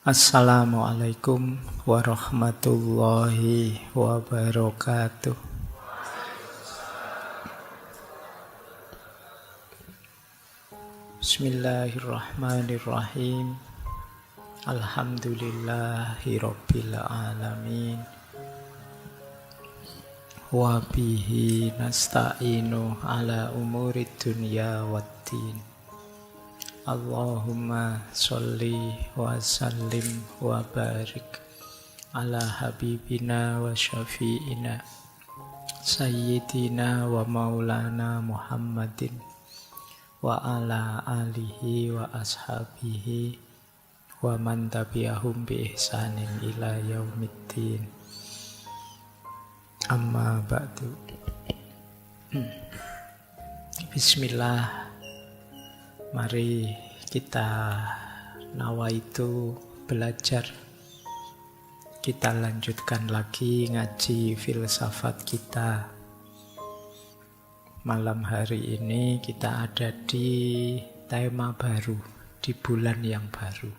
Assalamualaikum warahmatullahi wabarakatuh. Bismillahirrahmanirrahim. Alhamdulillahi rabbil alamin. Wa bihi nasta'inu ala umuri dunya waddin. Allahumma sholli wa sallim wa barik ala habibina wa syafi'ina sayyidina wa maulana Muhammadin wa ala alihi wa ashabihi wa man tabi'ahum bi ihsanin ila yaumiddin. Amma ba'du. Bismillah. Mari kita nawaitu belajar. Kita lanjutkan lagi ngaji filsafat kita. Malam hari ini kita ada di tema baru, di bulan yang baru.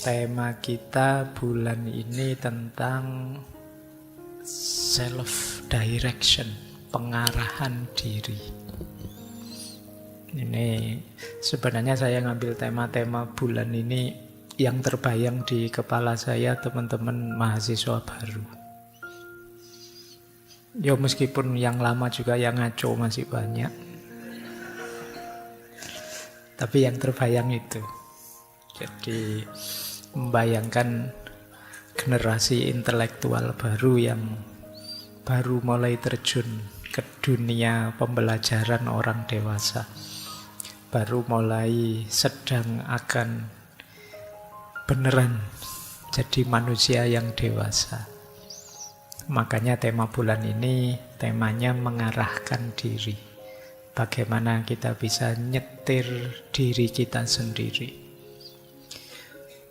Tema kita bulan ini tentang self-direction, pengarahan diri. Ini sebenarnya saya ngambil tema-tema bulan ini yang terbayang di kepala saya teman-teman mahasiswa baru. Ya meskipun yang lama juga yang ngaco masih banyak. Tapi yang terbayang itu. Jadi membayangkan generasi intelektual baru yang baru mulai terjun ke dunia pembelajaran orang dewasa. Baru mulai sedang akan beneran jadi manusia yang dewasa. Makanya tema bulan ini temanya mengarahkan diri. Bagaimana kita bisa nyetir diri kita sendiri.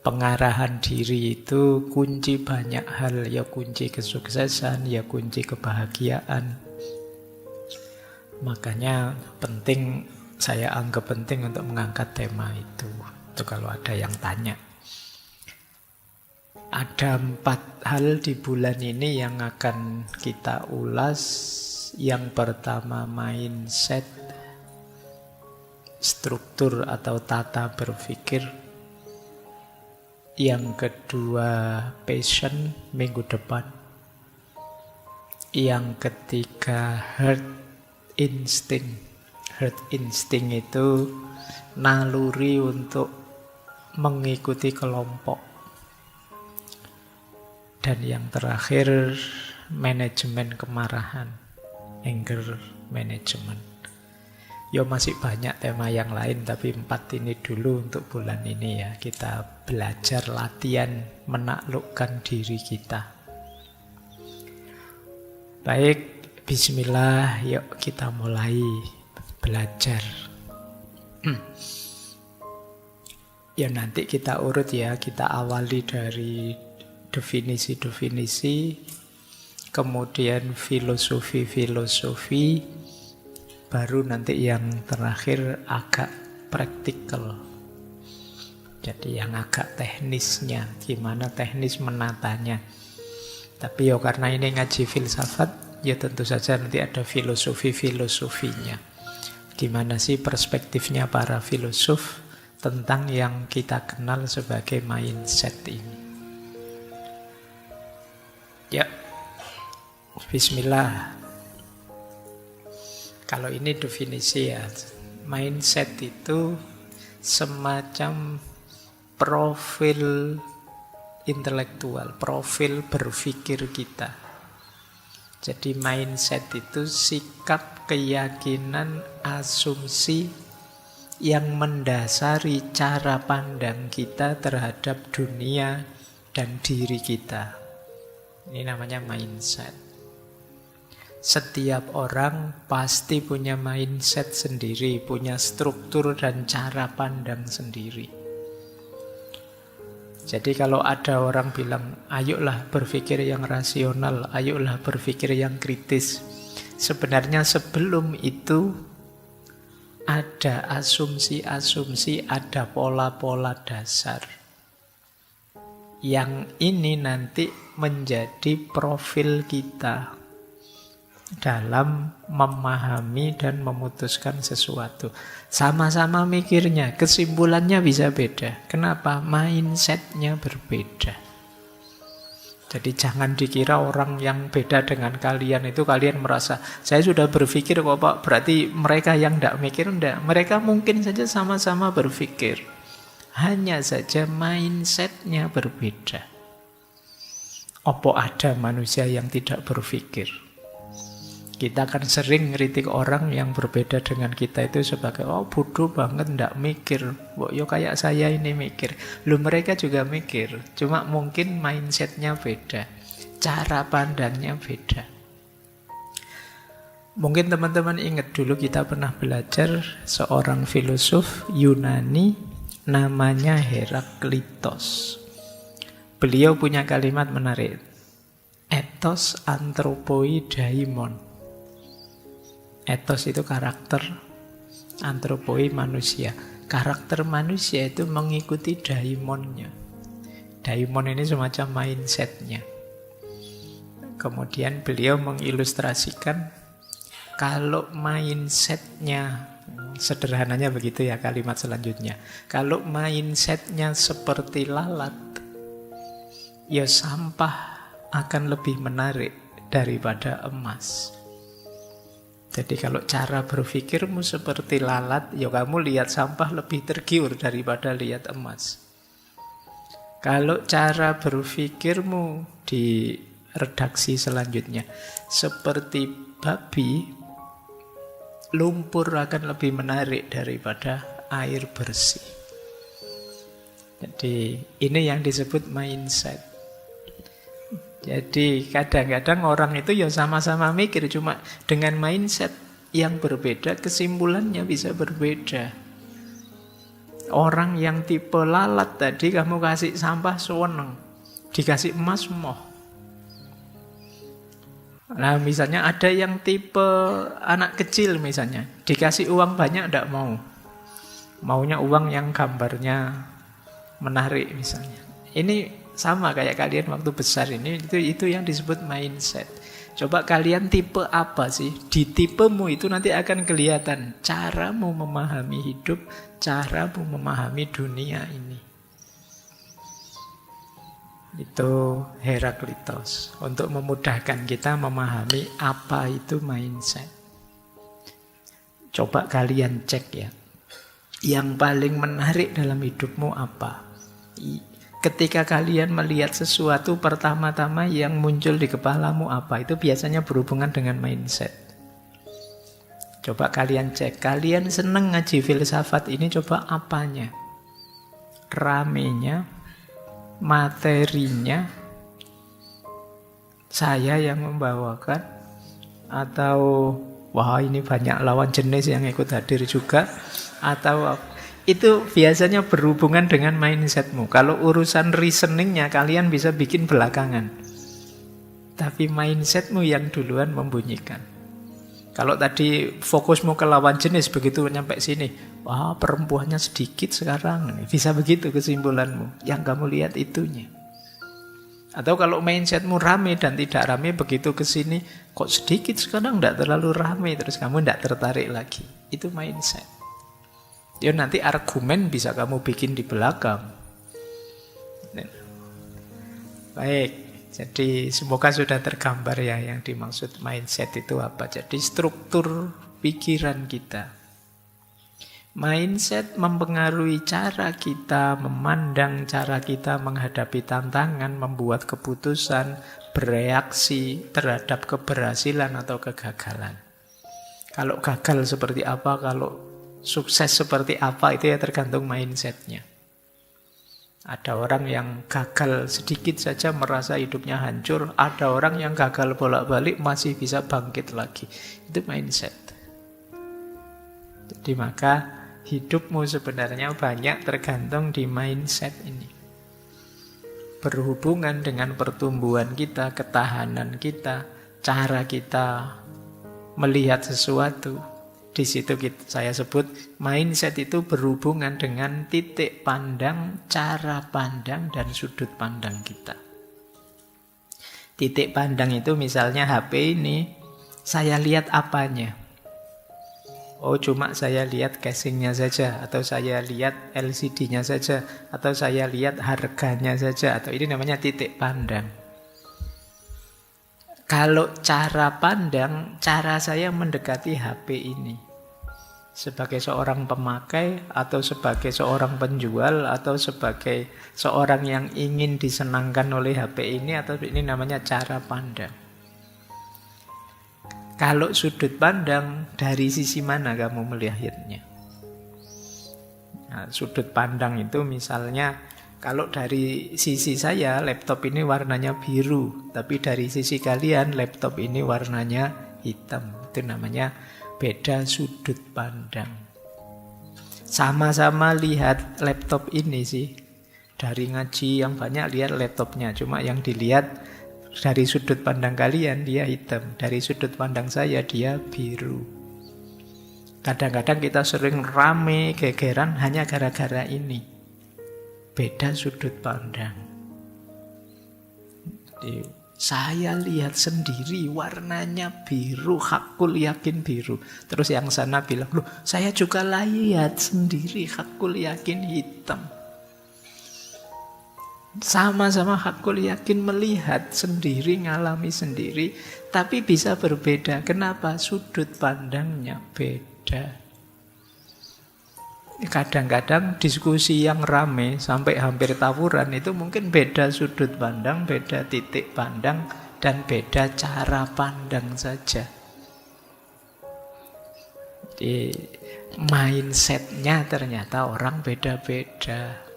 Pengarahan diri itu kunci banyak hal, ya kunci kesuksesan, ya kunci kebahagiaan. Makanya penting, saya anggap penting untuk mengangkat tema itu. Itu kalau ada yang tanya. Ada 4 hal di bulan ini yang akan kita ulas. Yang pertama mindset, struktur atau tata berpikir. Yang kedua passion, minggu depan. Yang ketiga heart instinct. Herd instinct itu naluri untuk mengikuti kelompok. Dan yang terakhir manajemen kemarahan, anger management. Ya masih banyak tema yang lain, tapi 4 ini dulu untuk bulan ini ya. Kita belajar latihan menaklukkan diri kita. Baik, bismillah, yuk kita mulai belajar. Ya nanti kita urut ya, kita awali dari definisi-definisi, kemudian filosofi-filosofi, baru nanti yang terakhir agak praktikal. Jadi yang agak teknisnya, gimana teknis menatanya. Tapi ya karena ini ngaji filsafat, ya tentu saja nanti ada filosofi-filosofinya. Gimana sih perspektifnya para filosof tentang yang kita kenal sebagai mindset ini. Ya, bismillah. Kalau ini definisi ya, mindset itu semacam profil intelektual, profil berpikir kita. Jadi mindset itu sikap, keyakinan, asumsi yang mendasari cara pandang kita terhadap dunia dan diri kita. Ini namanya mindset. Setiap orang pasti punya mindset sendiri, punya struktur dan cara pandang sendiri. Jadi kalau ada orang bilang, ayolah berpikir yang rasional, ayolah berpikir yang kritis. Sebenarnya sebelum itu ada asumsi-asumsi, ada pola-pola dasar. Yang ini nanti menjadi profil kita dalam memahami dan memutuskan sesuatu. Sama-sama mikirnya, kesimpulannya bisa beda. Kenapa? Mindsetnya berbeda. Jadi jangan dikira orang yang beda dengan kalian itu kalian merasa, saya sudah berpikir kok Pak, berarti mereka yang tidak mikir, enggak. Mereka mungkin saja sama-sama berpikir. Hanya saja mindsetnya berbeda. Apa ada manusia yang tidak berpikir? Kita kan sering ngeritik orang yang berbeda dengan kita itu sebagai, oh bodoh banget, ndak mikir. Yo kayak saya ini mikir. Loh mereka juga mikir, cuma mungkin mindsetnya beda. Cara pandangnya beda. Mungkin teman-teman ingat dulu kita pernah belajar seorang filosof Yunani namanya Heraklitos. Beliau punya kalimat menarik. Ethos anthropoi daimon. Ethos itu karakter, antropoi manusia. Karakter manusia itu mengikuti daimonnya. Daimon ini semacam mindsetnya. Kemudian beliau mengilustrasikan kalau mindsetnya, sederhananya begitu ya kalimat selanjutnya. Kalau mindsetnya seperti lalat, ya sampah akan lebih menarik daripada emas. Jadi kalau cara berpikirmu seperti lalat, ya kamu lihat sampah lebih tergiur daripada lihat emas. Kalau cara berpikirmu di redaksi selanjutnya seperti babi, lumpur akan lebih menarik daripada air bersih. Jadi ini yang disebut mindset. Jadi kadang-kadang orang itu ya sama-sama mikir, cuma dengan mindset yang berbeda kesimpulannya bisa berbeda. Orang yang tipe lalat tadi kamu kasih sampah seneng, dikasih emas moh. Nah misalnya ada yang tipe anak kecil misalnya, dikasih uang banyak tidak mau. Maunya uang yang gambarnya menarik misalnya. Ini sama kayak kalian waktu besar ini, itu yang disebut mindset. Coba kalian tipe apa sih? Di tipemu itu nanti akan kelihatan caramu memahami hidup, caramu memahami dunia ini. Itu Heraklitos untuk memudahkan kita memahami apa itu mindset. Coba kalian cek ya. Yang paling menarik dalam hidupmu apa? Ketika kalian melihat sesuatu, pertama-tama yang muncul di kepalamu apa? Itu biasanya berhubungan dengan mindset. Coba kalian cek. Kalian seneng ngaji filsafat ini, coba apanya? Ramenya, materinya, saya yang membawakan, atau wah ini banyak lawan jenis yang ikut hadir juga, atau itu biasanya berhubungan dengan mindsetmu. Kalau urusan reasoningnya kalian bisa bikin belakangan, tapi mindsetmu yang duluan membunyikan. Kalau tadi fokusmu ke lawan jenis, begitu nyampe sini, wah perempuannya sedikit sekarang, bisa begitu kesimpulanmu. Yang kamu lihat itunya. Atau kalau mindsetmu rame dan tidak rame, begitu ke sini kok sedikit sekarang, tidak terlalu rame, terus kamu tidak tertarik lagi. Itu mindset. Ya nanti argumen bisa kamu bikin di belakang. Baik, jadi semoga sudah tergambar ya yang dimaksud mindset itu apa. Jadi struktur pikiran kita. Mindset mempengaruhi cara kita memandang, cara kita menghadapi tantangan, membuat keputusan, bereaksi terhadap keberhasilan atau kegagalan. Kalau gagal seperti apa, kalau sukses seperti apa, itu ya tergantung mindsetnya. Ada orang yang gagal sedikit saja merasa hidupnya hancur. Ada orang yang gagal bolak-balik masih bisa bangkit lagi. Itu mindset. Jadi maka hidupmu sebenarnya banyak tergantung di mindset ini. Berhubungan dengan pertumbuhan kita, ketahanan kita, cara kita melihat sesuatu. Di situ saya sebut mindset itu berhubungan dengan titik pandang, cara pandang, dan sudut pandang kita. Titik pandang itu misalnya HP ini, saya lihat apanya. Oh, cuma saya lihat casingnya saja, atau saya lihat LCD-nya saja, atau saya lihat harganya saja, atau ini namanya titik pandang. Kalau cara pandang, cara saya mendekati HP ini sebagai seorang pemakai, atau sebagai seorang penjual, atau sebagai seorang yang ingin disenangkan oleh HP ini, atau ini namanya cara pandang. Kalau sudut pandang, dari sisi mana kamu melihatnya? Nah, sudut pandang itu misalnya, kalau dari sisi saya, laptop ini warnanya biru, tapi dari sisi kalian, laptop ini warnanya hitam. Itu namanya beda sudut pandang. Sama-sama lihat laptop ini sih. Dari ngaji yang banyak lihat laptopnya, cuma yang dilihat dari sudut pandang kalian dia hitam, dari sudut pandang saya dia biru. Kadang-kadang kita sering rame, gegeran hanya gara-gara ini. Beda sudut pandang. Jadi, saya lihat sendiri warnanya biru, hakul yakin biru. Terus yang sana bilang, loh saya juga lihat sendiri, hakul yakin hitam. Sama-sama hakul yakin melihat sendiri, ngalami sendiri, tapi bisa berbeda. Kenapa? Sudut pandangnya beda. Kadang-kadang diskusi yang rame sampai hampir tawuran itu mungkin beda sudut pandang, beda titik pandang, dan beda cara pandang saja. Jadi mindsetnya ternyata orang beda-beda.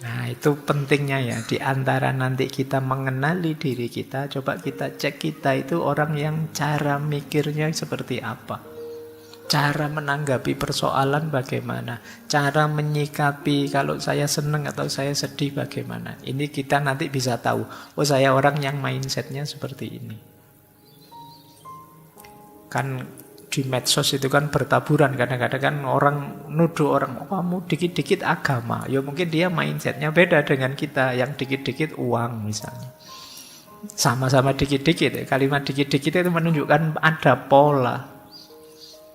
Nah, itu pentingnya ya. Di antara nanti kita mengenali diri kita, coba kita cek kita itu orang yang cara mikirnya seperti apa. Cara menanggapi persoalan bagaimana. Cara menyikapi kalau saya senang atau saya sedih bagaimana. Ini kita nanti bisa tahu. Oh, saya orang yang mindsetnya seperti ini. Kan di medsos itu kan bertaburan. Kadang-kadang kan orang nuduh orang, oh, kamu dikit-dikit agama. Ya mungkin dia mindsetnya beda dengan kita. Yang dikit-dikit uang misalnya. Sama-sama dikit-dikit. Kalimat dikit-dikit itu menunjukkan ada pola.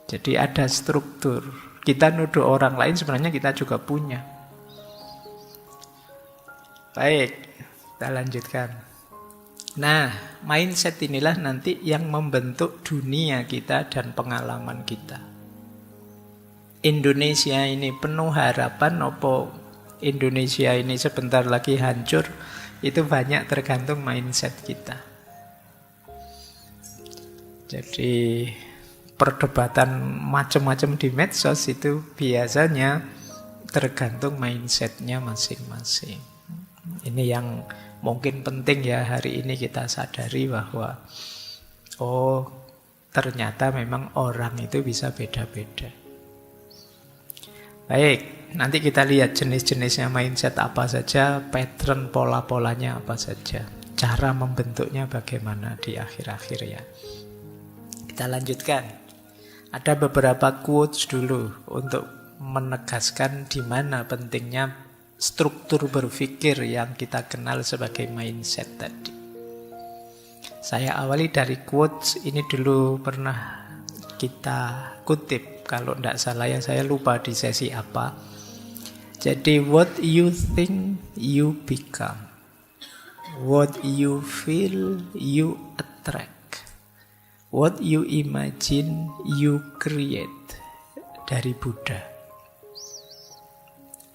Jadi ada struktur. Kita nuduh orang lain sebenarnya kita juga punya. Baik, kita lanjutkan. Nah, mindset inilah nanti yang membentuk dunia kita dan pengalaman kita. Indonesia ini penuh harapan, opo Indonesia ini sebentar lagi hancur, itu banyak tergantung mindset kita. Jadi perdebatan macam-macam di medsos itu biasanya tergantung mindsetnya masing-masing. Ini yang mungkin penting ya hari ini kita sadari bahwa oh ternyata memang orang itu bisa beda-beda. Baik, nanti kita lihat jenis-jenisnya mindset apa saja, pattern pola-polanya apa saja, cara membentuknya bagaimana di akhir-akhir ya. Kita lanjutkan. Ada beberapa quotes dulu untuk menegaskan di mana pentingnya struktur berpikir yang kita kenal sebagai mindset tadi. Saya awali dari quotes ini dulu pernah kita kutip. Kalau tidak salah ya, saya lupa di sesi apa. Jadi, what you think, you become. What you feel, you attract. What you imagine, you create. Dari Buddha.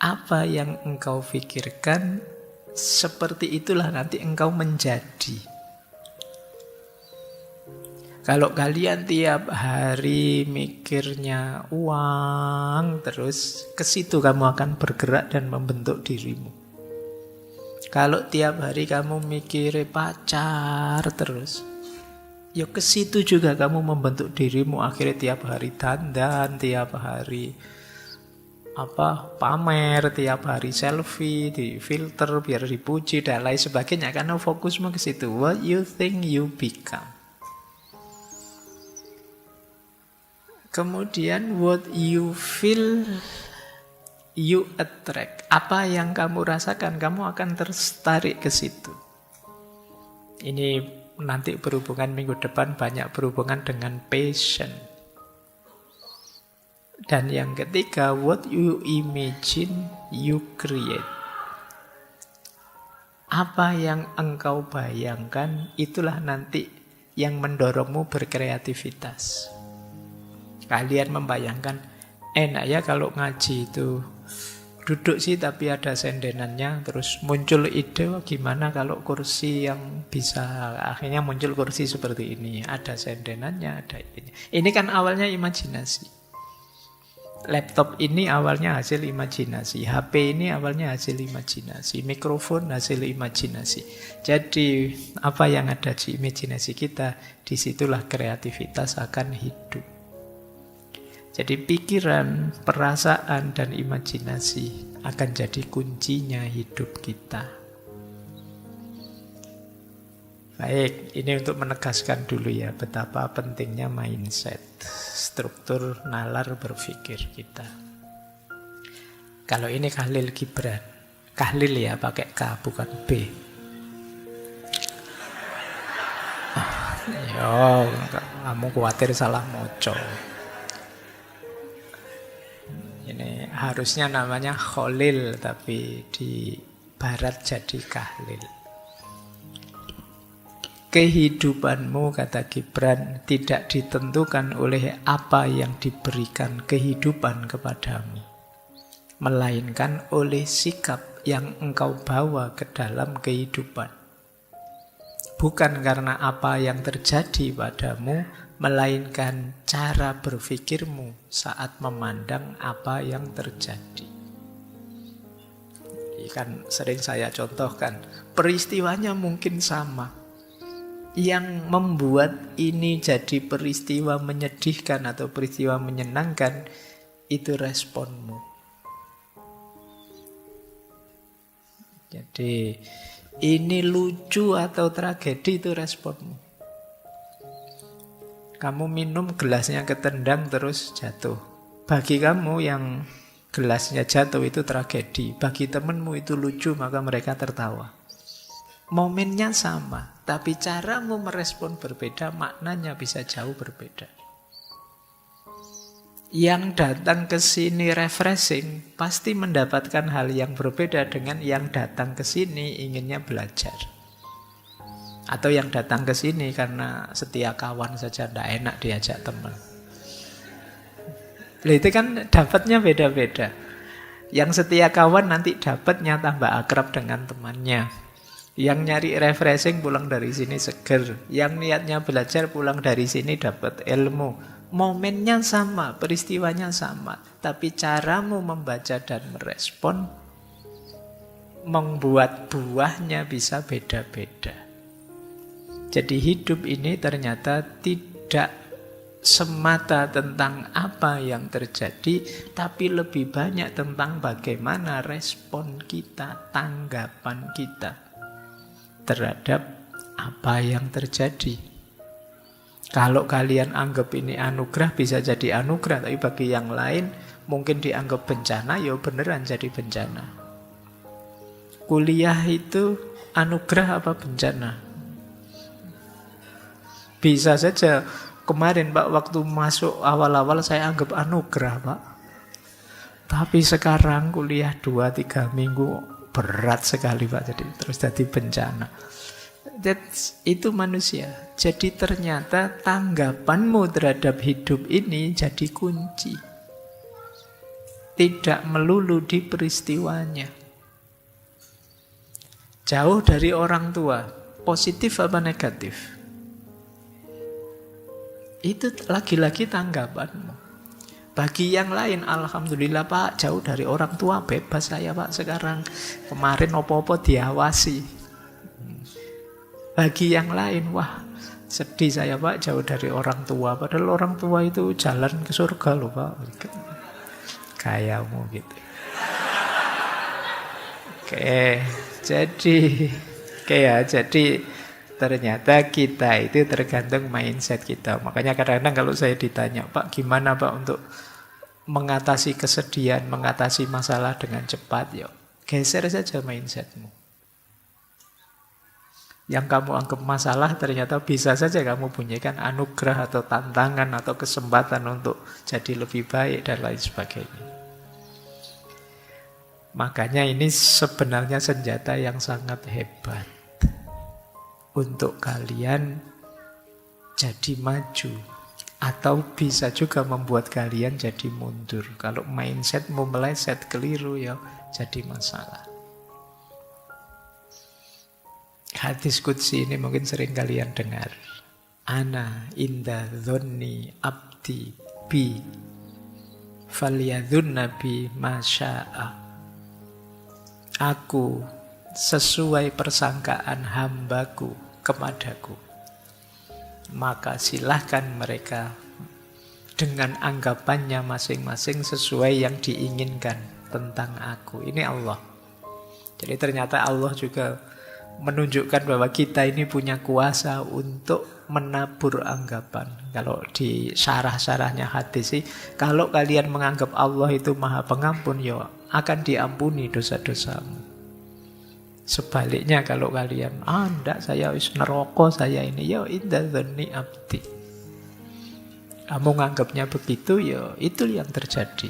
Apa yang engkau pikirkan, seperti itulah nanti engkau menjadi. Kalau kalian tiap hari mikirnya uang, terus ke situ kamu akan bergerak dan membentuk dirimu. Kalau tiap hari kamu mikir pacar terus, ya ke situ juga kamu membentuk dirimu. Akhirnya tiap hari dandan, tiap hari pamer, tiap hari selfie, di filter biar dipuji dan lain sebagainya. Karena fokusmu ke situ. What you think you become. Kemudian what you feel, you attract. Apa yang kamu rasakan, kamu akan tertarik ke situ. Ini nanti berhubungan minggu depan banyak berhubungan dengan passion. Dan yang ketiga, what you imagine, you create. Apa yang engkau bayangkan, itulah nanti yang mendorongmu berkreativitas. Kalian membayangkan, enak ya kalau ngaji itu duduk sih tapi ada sendenannya, terus muncul ide gimana kalau kursi yang bisa, akhirnya muncul kursi seperti ini, ada sendenannya, ada ini. Ini kan awalnya imajinasi. Laptop ini awalnya hasil imajinasi, HP ini awalnya hasil imajinasi, mikrofon hasil imajinasi. Jadi apa yang ada di imajinasi kita, disitulah kreativitas akan hidup. Jadi pikiran, perasaan, dan imajinasi akan jadi kuncinya hidup kita. Baik, ini untuk menegaskan dulu ya betapa pentingnya mindset, struktur nalar berpikir kita. Kalau ini Khalil Gibran, Khalil ya pakai K bukan B. Yo, kamu khawatir salah moco. Ini harusnya namanya Khalil, tapi di barat jadi Khalil. Kehidupanmu, kata Gibran, tidak ditentukan oleh apa yang diberikan kehidupan kepadamu, melainkan oleh sikap yang engkau bawa ke dalam kehidupan. Bukan karena apa yang terjadi padamu, melainkan cara berpikirmu saat memandang apa yang terjadi. Ini kan sering saya contohkan, peristiwanya mungkin sama. Yang membuat ini jadi peristiwa menyedihkan atau peristiwa menyenangkan, itu responmu. Jadi ini lucu atau tragedi, itu responmu. Kamu minum gelasnya ketendang terus jatuh. Bagi kamu yang gelasnya jatuh itu tragedi. Bagi temanmu itu lucu, maka mereka tertawa. Momennya sama, tapi caramu merespon berbeda, maknanya bisa jauh berbeda. Yang datang ke sini refreshing pasti mendapatkan hal yang berbeda dengan yang datang ke sini inginnya belajar. Atau yang datang ke sini karena setia kawan saja, tidak enak diajak teman. Itu kan dapatnya beda-beda. Yang setia kawan nanti dapatnya tambah akrab dengan temannya. Yang nyari refreshing pulang dari sini seger. Yang niatnya belajar pulang dari sini dapat ilmu. Momennya sama, peristiwanya sama. Tapi caramu membaca dan merespon membuat buahnya bisa beda-beda. Jadi hidup ini ternyata tidak semata tentang apa yang terjadi, tapi lebih banyak tentang bagaimana respon kita, tanggapan kita terhadap apa yang terjadi. Kalau kalian anggap ini anugerah, bisa jadi anugerah, tapi bagi yang lain mungkin dianggap bencana, ya beneran jadi bencana. Kuliah itu anugerah apa bencana? Bisa saja kemarin Pak, waktu masuk awal-awal saya anggap anugerah Pak. Tapi sekarang kuliah 2-3 minggu berat sekali Pak, jadi terus jadi bencana. Itu manusia. Jadi ternyata tanggapanmu terhadap hidup ini jadi kunci. Tidak melulu di peristiwanya. Jauh dari orang tua, positif apa negatif? Itu lagi-lagi tanggapanmu. Bagi yang lain, alhamdulillah Pak, jauh dari orang tua, bebas saya Pak sekarang. Kemarin opo-opo diawasi. Bagi yang lain, wah sedih saya Pak, jauh dari orang tua. Padahal orang tua itu jalan ke surga loh Pak. Kayamu gitu. Oke, jadi Ternyata kita itu tergantung mindset kita. Makanya kadang-kadang kalau saya ditanya, Pak, gimana Pak untuk mengatasi kesedihan, mengatasi masalah dengan cepat? Ya, geser saja mindsetmu. Yang kamu anggap masalah ternyata bisa saja kamu bunyikan anugerah atau tantangan atau kesempatan untuk jadi lebih baik dan lain sebagainya. Makanya ini sebenarnya senjata yang sangat hebat untuk kalian jadi maju. Atau bisa juga membuat kalian jadi mundur. Kalau mindsetmu meleset keliru ya jadi masalah. Hadis qudsi ini mungkin sering kalian dengar. Ana inda dhonni abdi bi falyadhunna bi masya'a. Aku sesuai persangkaan hambaku kepadaku. Maka silahkan mereka dengan anggapannya masing-masing sesuai yang diinginkan tentang aku. Ini Allah. Jadi ternyata Allah juga menunjukkan bahwa kita ini punya kuasa untuk menabur anggapan. Kalau di syarah-syarahnya hadis sih, kalau kalian menganggap Allah itu Maha Pengampun, ya akan diampuni dosa-dosamu. Sebaliknya kalau kalian, enggak, saya wis neraka, saya ini, ya inda dzanni abdi. Kamu menganggapnya begitu, ya itu yang terjadi.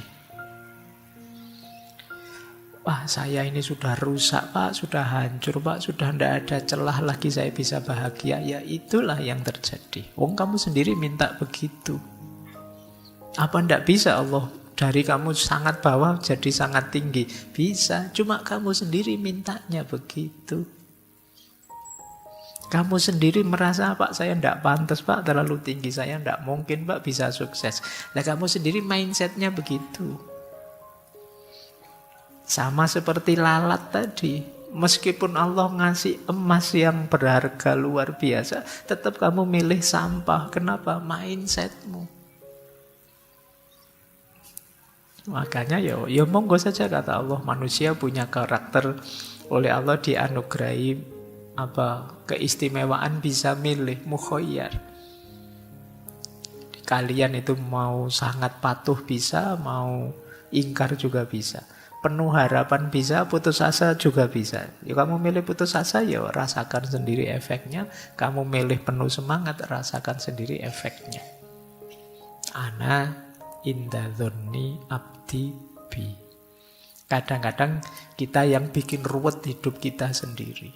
Wah, saya ini sudah rusak, Pak, sudah hancur, Pak, sudah tidak ada celah lagi saya bisa bahagia. Ya itulah yang terjadi. Wong kamu sendiri minta begitu. Apa tidak bisa Allah dari kamu sangat bawah jadi sangat tinggi? Bisa, cuma kamu sendiri mintanya begitu. Kamu sendiri merasa, Pak, saya tidak pantas, Pak, terlalu tinggi, saya tidak mungkin, Pak, bisa sukses. Nah, kamu sendiri mindsetnya begitu. Sama seperti lalat tadi. Meskipun Allah ngasih emas yang berharga luar biasa, tetap kamu milih sampah. Kenapa? Mindsetmu. Makanya ya monggo saja kata Allah, manusia punya karakter, oleh Allah dianugerahi keistimewaan bisa milih, mukhayyar. Kalian itu mau sangat patuh bisa, mau ingkar juga bisa. Penuh harapan bisa, putus asa juga bisa. Ya kamu milih putus asa, ya rasakan sendiri efeknya. Kamu milih penuh semangat, rasakan sendiri efeknya. Ana inda dzanni abdi bi. Kadang-kadang kita yang bikin ruwet hidup kita sendiri.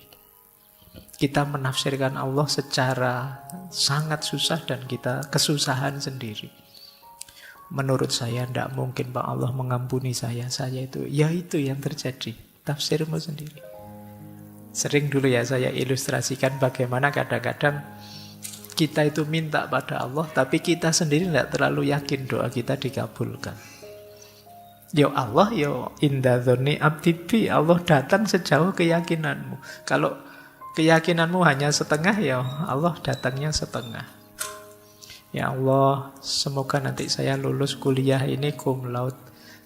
Kita menafsirkan Allah secara sangat susah dan kita kesusahan sendiri. Menurut saya tidak mungkin Pak Allah mengampuni saya itu. Ya itu yang terjadi. Tafsirmu sendiri. Sering dulu ya saya ilustrasikan bagaimana kadang-kadang kita itu minta pada Allah, tapi kita sendiri tidak terlalu yakin doa kita dikabulkan. Ya Allah, ya inda dzanni abdi bi. Allah datang sejauh keyakinanmu. Kalau keyakinanmu hanya setengah, ya Allah datangnya setengah. Ya Allah, semoga nanti saya lulus kuliah ini cum laude.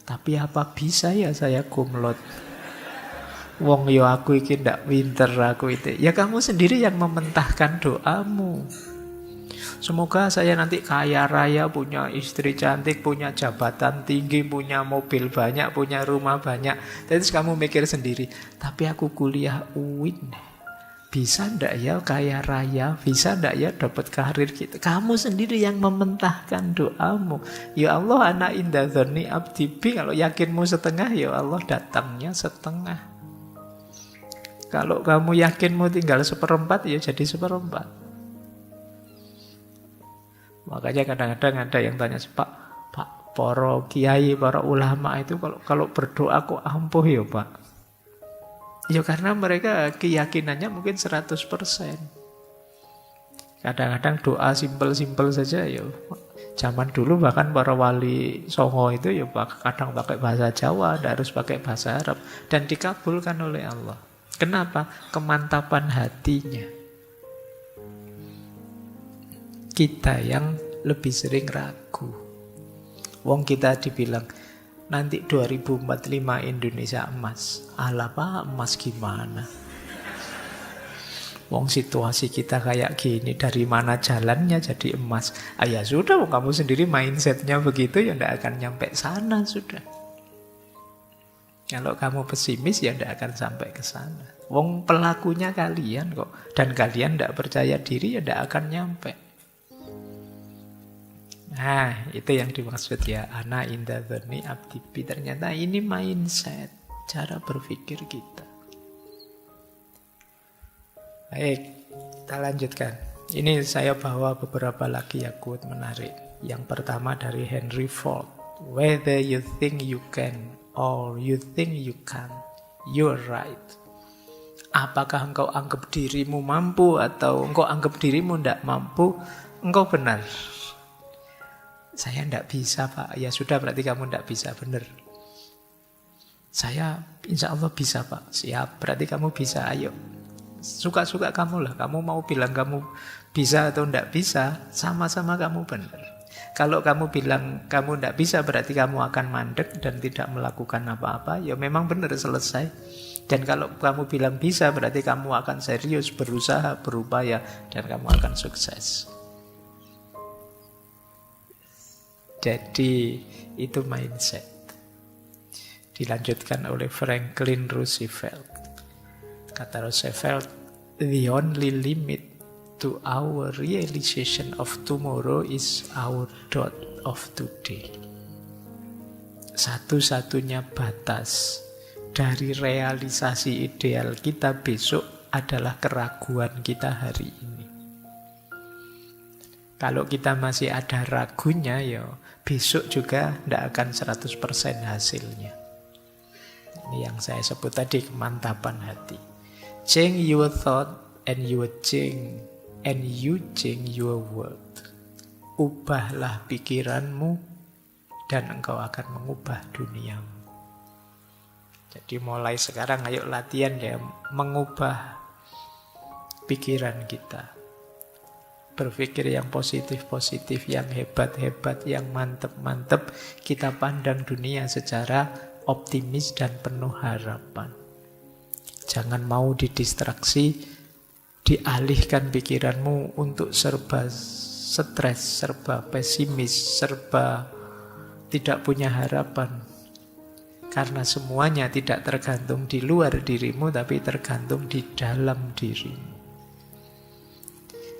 Tapi apa bisa ya saya cum laude? Wong yo aku iki ndak pinter aku itu. Ya kamu sendiri yang mementahkan doamu. Semoga saya nanti kaya raya, punya istri cantik, punya jabatan tinggi, punya mobil banyak, punya rumah banyak. Terus kamu mikir sendiri, tapi aku kuliah UIN. Bisa ndak ya kaya raya? Bisa ndak ya dapat karir gitu? Kamu sendiri yang mementahkan doamu. Ya Allah, ana inda dzanni abdi bi. Kalau yakinmu setengah, ya Allah datangnya setengah. Kalau kamu yakinmu tinggal seperempat, ya jadi seperempat. Makanya kadang-kadang ada yang tanya, Pak, para kiai, para ulama itu kalau berdoa kok ampuh ya Pak? Ya karena mereka keyakinannya mungkin 100%. Kadang-kadang doa simpel-simpel saja ya. Zaman dulu bahkan para wali songo itu ya kadang pakai bahasa Jawa, tidak harus pakai bahasa Arab. Dan dikabulkan oleh Allah. Kenapa? Kemantapan hatinya. Kita yang lebih sering ragu. Wong kita dibilang, nanti 2045 Indonesia emas. Alah Pak, emas gimana? Wong situasi kita kayak gini, dari mana jalannya jadi emas? Ya sudah, wong kamu sendiri mindsetnya begitu, ya ndak akan nyampe sana sudah. Kalau kamu pesimis ya ndak akan sampai ke sana. Wong pelakunya kalian kok, dan kalian ndak percaya diri ya ndak akan nyampe. Nah, itu yang dimaksud ya, ana inda dzanni abdi bi. Ternyata ini mindset, cara berpikir kita. Baik, kita lanjutkan. Ini saya bawa beberapa lagi ya quote menarik. Yang pertama dari Henry Ford. Whether you think you can or you think you can't, you're right. Apakah engkau anggap dirimu mampu atau engkau anggap dirimu tidak mampu, engkau benar. Saya tidak bisa, Pak. Ya sudah, berarti kamu tidak bisa, benar. Saya insya Allah bisa, Pak. Siap, berarti kamu bisa, ayo. Suka-suka kamu lah. Kamu mau bilang kamu bisa atau tidak bisa, sama-sama kamu benar. Kalau kamu bilang kamu tidak bisa, berarti kamu akan mandek dan tidak melakukan apa-apa, ya memang benar, selesai. Dan kalau kamu bilang bisa, berarti kamu akan serius, berusaha, berupaya, dan kamu akan sukses. Jadi itu mindset. Dilanjutkan oleh Franklin Roosevelt. Kata Roosevelt, the only limit to our realization of tomorrow is our thought of today. Satu-satunya batas dari realisasi ideal kita besok adalah keraguan kita hari ini. Kalau kita masih ada ragunya, ya besok juga tidak akan 100% hasilnya. Ini yang saya sebut tadi, kemantapan hati. Change your thought and you change your world. Ubahlah pikiranmu dan engkau akan mengubah duniamu. Jadi mulai sekarang ayo latihan ya, mengubah pikiran kita. Berpikir yang positif-positif, yang hebat-hebat, yang mantep-mantep. Kita pandang dunia secara optimis dan penuh harapan. Jangan mau didistraksi, dialihkan pikiranmu untuk serba stres, serba pesimis, serba tidak punya harapan. Karena semuanya tidak tergantung di luar dirimu, tapi tergantung di dalam dirimu.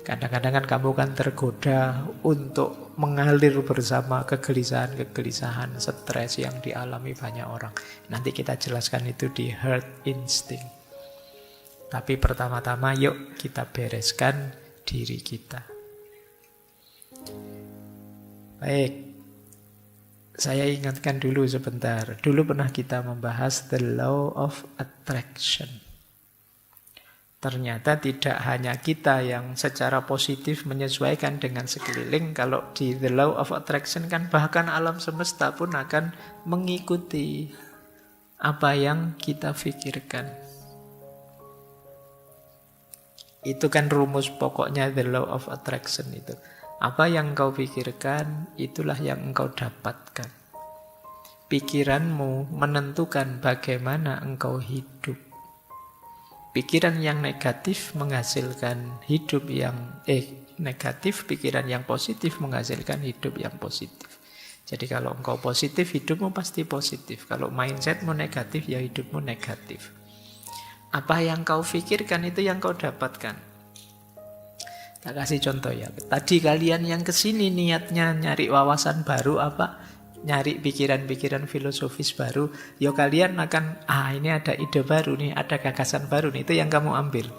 Kadang-kadang kan kamu kan tergoda untuk mengalir bersama kegelisahan-kegelisahan, stres yang dialami banyak orang. Nanti kita jelaskan itu di Herd Instinct. Tapi pertama-tama yuk kita bereskan diri kita. Baik, saya ingatkan dulu sebentar. Dulu pernah kita membahas the law of attraction. Ternyata tidak hanya kita yang secara positif menyesuaikan dengan sekeliling. Kalau di the law of attraction kan bahkan alam semesta pun akan mengikuti apa yang kita pikirkan. Itu kan rumus pokoknya the law of attraction itu. Apa yang engkau pikirkan, itulah yang engkau dapatkan. Pikiranmu menentukan bagaimana engkau hidup. Pikiran yang negatif menghasilkan hidup yang negatif, pikiran yang positif menghasilkan hidup yang positif. Jadi kalau engkau positif, hidupmu pasti positif. Kalau mindsetmu negatif, ya hidupmu negatif. Apa yang kau pikirkan itu yang kau dapatkan. Tak kasih contoh ya. Tadi kalian yang kesini niatnya nyari wawasan baru apa? Nyari pikiran-pikiran filosofis baru. Ya kalian akan, ini ada ide baru nih, ada gagasan baru nih. Itu yang kamu ambil.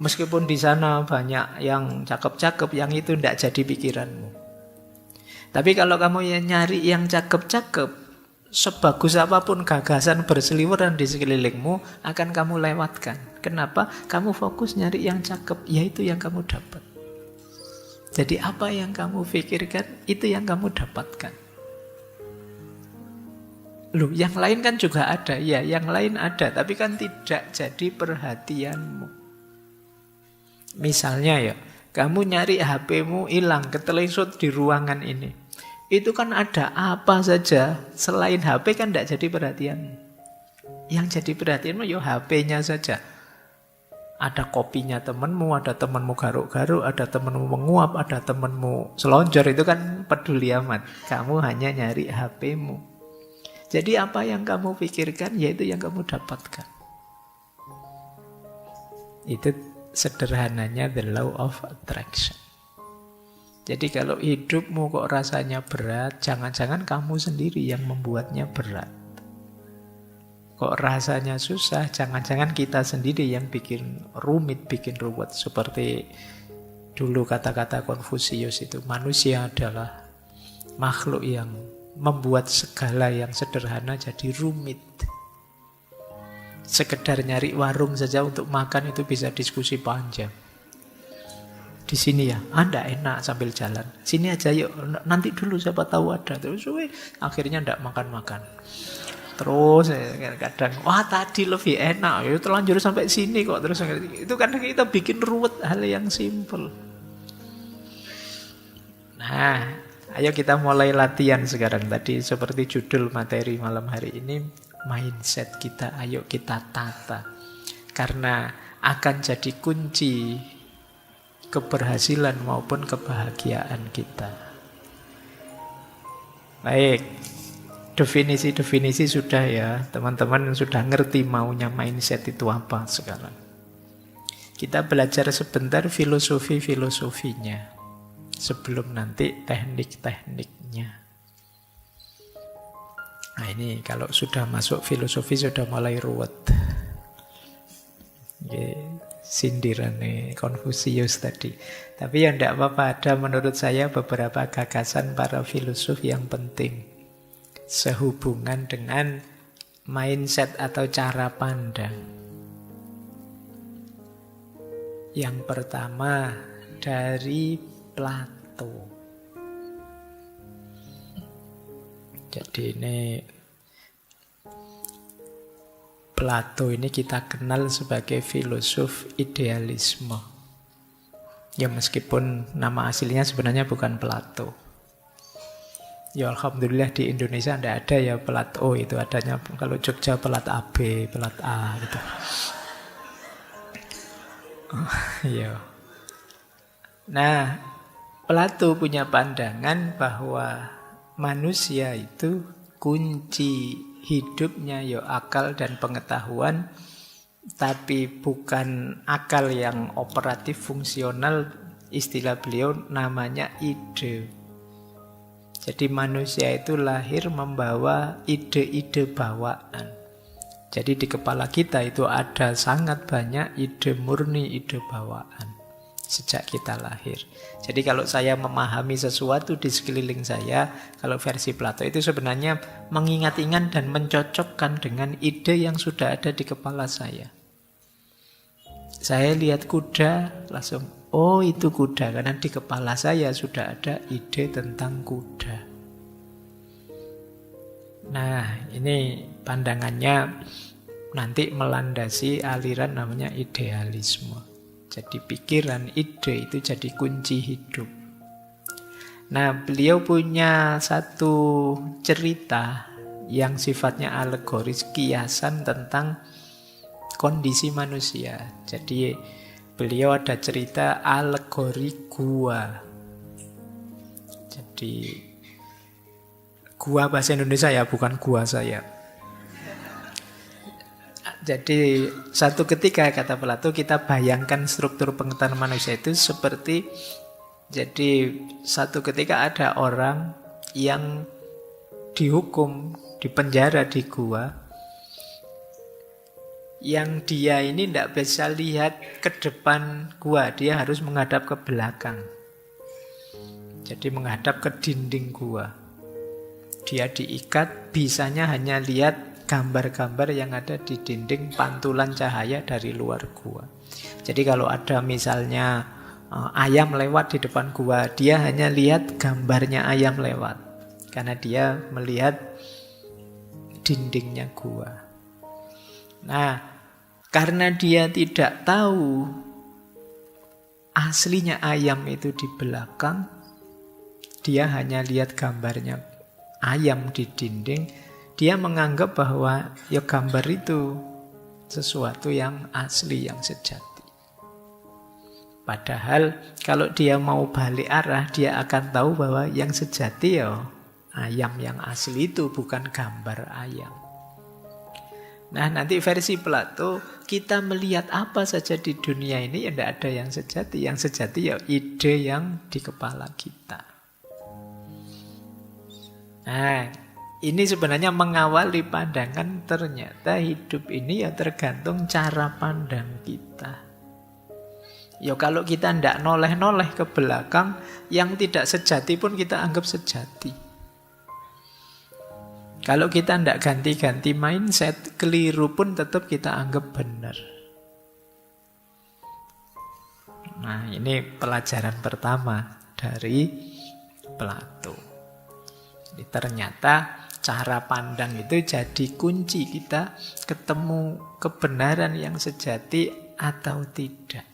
Meskipun di sana banyak yang cakep-cakep, yang itu tidak jadi pikiranmu. Tapi kalau kamu yang nyari yang cakep-cakep, sebagus apapun gagasan berseliweran di sekelilingmu, akan kamu lewatkan. Kenapa? Kamu fokus nyari yang cakep, yaitu yang kamu dapat. Jadi apa yang kamu pikirkan, itu yang kamu dapatkan. Loh, yang lain kan juga ada. Ya, yang lain ada, tapi kan tidak jadi perhatianmu. Misalnya ya, kamu nyari HP-mu hilang, ketelengsut di ruangan ini. Itu kan ada apa saja selain HP kan tidak jadi perhatianmu. Yang jadi perhatianmu ya HP-nya saja. Ada kopinya temenmu, ada temenmu garuk-garuk, ada temenmu menguap, ada temenmu selonjor. Itu kan peduli amat. Kamu hanya nyari HP-mu. Jadi apa yang kamu pikirkan, yaitu yang kamu dapatkan. Itu sederhananya the law of attraction. Jadi kalau hidupmu kok rasanya berat, jangan-jangan kamu sendiri yang membuatnya berat. Kok rasanya susah, jangan-jangan kita sendiri yang bikin rumit, bikin ruwet. Seperti dulu kata-kata Konfusius itu, manusia adalah makhluk yang membuat segala yang sederhana jadi rumit. Sekedar nyari warung saja untuk makan itu bisa diskusi panjang. Di sini ya, Anda enak sambil jalan. Sini aja yuk, nanti dulu siapa tahu ada. Terus akhirnya ndak makan-makan. Terus kadang, wah tadi lebih enak, ya terlanjur sampai sini kok. Terus itu kadang kita bikin ruwet hal yang simple. Nah, ayo kita mulai latihan sekarang. Tadi seperti judul materi malam hari ini, mindset kita, ayo kita tata. Karena akan jadi kunci keberhasilan maupun kebahagiaan kita. Baik. Definisi-definisi sudah ya, teman-teman sudah ngerti maunya mindset itu apa sekarang. Kita belajar sebentar filosofi-filosofinya sebelum nanti teknik-tekniknya. Nah ini kalau sudah masuk filosofi sudah mulai ruwet. Sindiran nih Konfusius tadi. Tapi ya tidak apa-apa, ada menurut saya beberapa gagasan para filosof yang penting sehubungan dengan mindset atau cara pandang. Yang pertama dari Plato. Jadi ini Plato ini kita kenal sebagai filosof idealisme. Ya meskipun nama aslinya sebenarnya bukan Plato. Ya Alhamdulillah di Indonesia tidak ada ya pelat O, itu adanya kalau Jogja pelat AB, pelat A gitu. Ya. Nah, Plato punya pandangan bahwa manusia itu kunci hidupnya ya akal dan pengetahuan, tapi bukan akal yang operatif fungsional, istilah beliau namanya ide. Jadi manusia itu lahir membawa ide-ide bawaan. Jadi di kepala kita itu ada sangat banyak ide murni, ide bawaan sejak kita lahir. Jadi kalau saya memahami sesuatu di sekeliling saya, kalau versi Plato itu sebenarnya mengingat-ingat dan mencocokkan dengan ide yang sudah ada di kepala saya. Saya lihat kuda, langsung oh itu kuda, karena di kepala saya sudah ada ide tentang kuda. Nah ini pandangannya nanti melandasi aliran namanya idealisme. Jadi pikiran, ide itu jadi kunci hidup. Nah beliau punya satu cerita yang sifatnya alegoris, kiasan tentang kondisi manusia. Jadi beliau ada cerita alegori gua. Jadi gua bahasa Indonesia ya, bukan gua saya. Jadi satu ketika kata Plato kita bayangkan struktur pengetahuan manusia itu seperti, jadi satu ketika ada orang yang dihukum, dipenjara di gua, yang dia ini tidak bisa lihat ke depan gua, dia harus menghadap ke belakang. Jadi menghadap ke dinding gua. Dia diikat, bisanya hanya lihat gambar-gambar yang ada di dinding, pantulan cahaya dari luar gua. Jadi kalau ada misalnya ayam lewat di depan gua, dia hanya lihat gambarnya ayam lewat, karena dia melihat dindingnya gua. Nah, karena dia tidak tahu aslinya ayam itu di belakang, dia hanya lihat gambarnya ayam di dinding, dia menganggap bahwa ya gambar itu sesuatu yang asli, yang sejati. Padahal kalau dia mau balik arah, dia akan tahu bahwa yang sejati ya ayam yang asli itu, bukan gambar ayam. Nah, nanti versi Plato, kita melihat apa saja di dunia ini, ya tidak ada yang sejati. Yang sejati ya ide yang di kepala kita. Nah, ini sebenarnya mengawali pandangan, ternyata hidup ini ya tergantung cara pandang kita. Ya kalau kita tidak noleh-noleh ke belakang, yang tidak sejati pun kita anggap sejati. Kalau kita tidak ganti-ganti mindset, keliru pun tetap kita anggap benar. Nah, ini pelajaran pertama dari Plato. Jadi ternyata cara pandang itu jadi kunci kita ketemu kebenaran yang sejati atau tidak.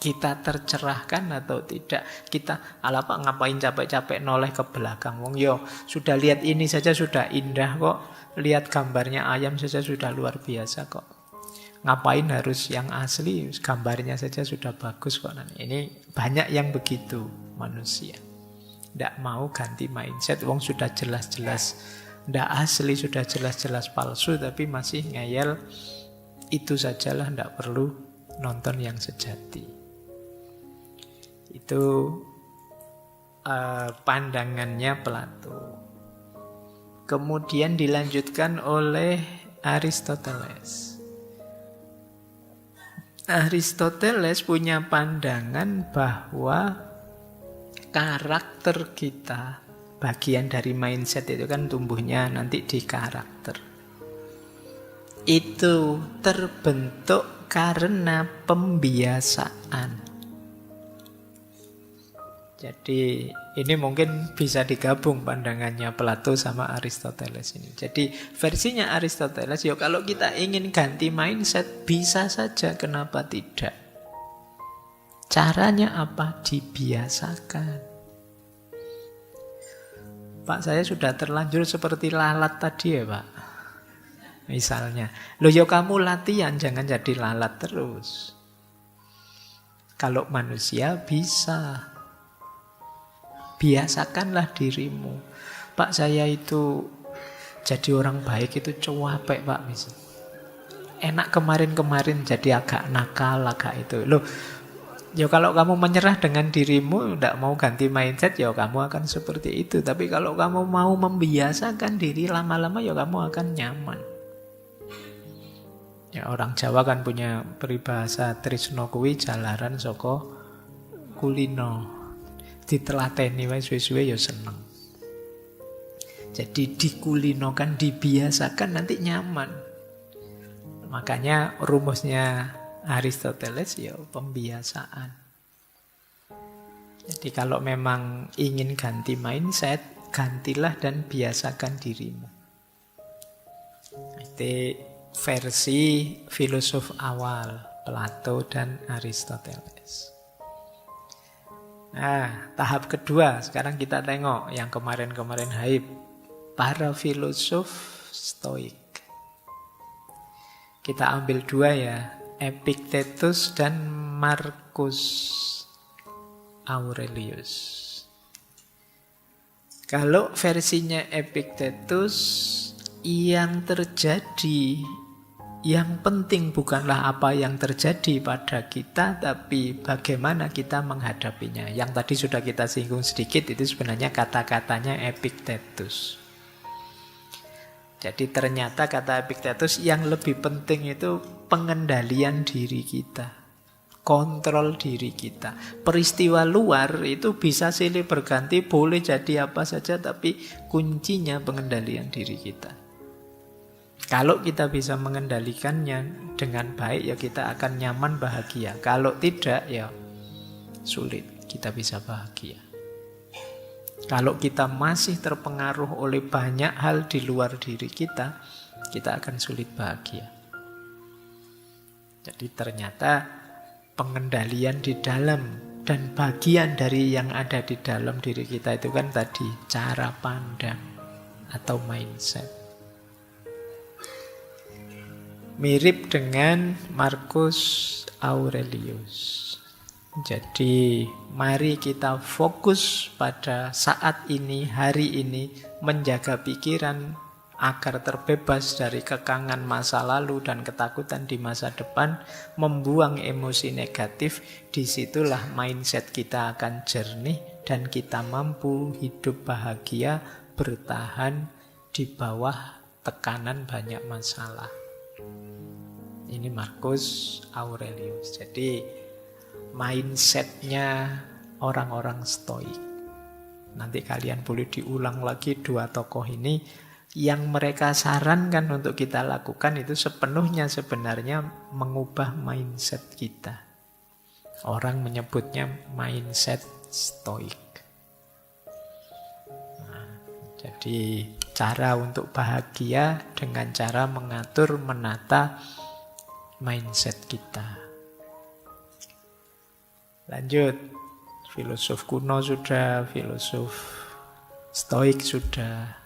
Kita tercerahkan atau tidak. Kita apa ngapain capek-capek noleh ke belakang. Wong yo sudah lihat ini saja sudah indah kok. Lihat gambarnya ayam saja sudah luar biasa kok. Ngapain harus yang asli? Gambarnya saja sudah bagus kok. Ini banyak yang begitu manusia. Tidak mau ganti mindset. Wong sudah jelas-jelas tidak asli, sudah jelas-jelas palsu, tapi masih ngeyel. Itu sajalah, tidak perlu nonton yang sejati. Itu pandangannya Plato. Kemudian dilanjutkan oleh Aristoteles. Aristoteles punya pandangan bahwa karakter kita, bagian dari mindset itu kan tumbuhnya nanti di karakter. Itu terbentuk karena pembiasaan. Jadi ini mungkin bisa digabung pandangannya Plato sama Aristoteles ini. Jadi versinya Aristoteles, ya kalau kita ingin ganti mindset bisa saja, kenapa tidak? Caranya apa? Dibiasakan. Pak, saya sudah terlanjur seperti lalat tadi ya Pak. Misalnya, loh ya kamu latihan, jangan jadi lalat terus. Kalau manusia bisa. Biasakanlah dirimu. Pak, saya itu jadi orang baik itu capek Pak. Enak kemarin-kemarin jadi agak nakal, agak itu. Loh, ya kalau kamu menyerah dengan dirimu, tidak mau ganti mindset, ya kamu akan seperti itu. Tapi kalau kamu mau membiasakan diri, lama-lama ya kamu akan nyaman. Ya orang Jawa kan punya peribahasa tresno kuwi jalaran saka kulino. Ditelateni wae suwe-suwe ya seneng. Jadi dikulinokan, dibiasakan, nanti nyaman. Makanya rumusnya Aristoteles ya pembiasaan. Jadi kalau memang ingin ganti mindset, gantilah dan biasakan dirimu. Itu versi filosof awal, Plato dan Aristoteles. Nah, tahap kedua, sekarang kita tengok yang kemarin-kemarin hype. Para filosof Stoik. Kita ambil dua ya, Epictetus dan Marcus Aurelius. Kalau versinya Epictetus, yang terjadi, yang penting bukanlah apa yang terjadi pada kita, tapi bagaimana kita menghadapinya. Yang tadi sudah kita singgung sedikit, itu sebenarnya kata-katanya Epictetus. Jadi ternyata kata Epictetus yang lebih penting itu pengendalian diri kita. Kontrol diri kita. Peristiwa luar itu bisa silih berganti, boleh jadi apa saja, tapi kuncinya pengendalian diri kita. Kalau kita bisa mengendalikannya dengan baik, ya kita akan nyaman, bahagia. Kalau tidak, ya sulit kita bisa bahagia. Kalau kita masih terpengaruh oleh banyak hal di luar diri kita akan sulit bahagia. Jadi ternyata pengendalian di dalam dan bagian dari yang ada di dalam diri kita itu kan tadi cara pandang atau mindset. Mirip dengan Marcus Aurelius. Jadi mari kita fokus pada saat ini, hari ini, menjaga pikiran agar terbebas dari kekangan masa lalu dan ketakutan di masa depan, membuang emosi negatif. Disitulah mindset kita akan jernih dan kita mampu hidup bahagia, bertahan di bawah tekanan banyak masalah. Ini Marcus Aurelius. Jadi mindsetnya orang-orang Stoik. Nanti kalian boleh diulang lagi dua tokoh ini. Yang mereka sarankan untuk kita lakukan itu sepenuhnya sebenarnya mengubah mindset kita. Orang menyebutnya mindset Stoik. Nah, jadi cara untuk bahagia dengan cara mengatur, menata mindset kita. Lanjut, filosof kuno sudah, filosof Stoik sudah,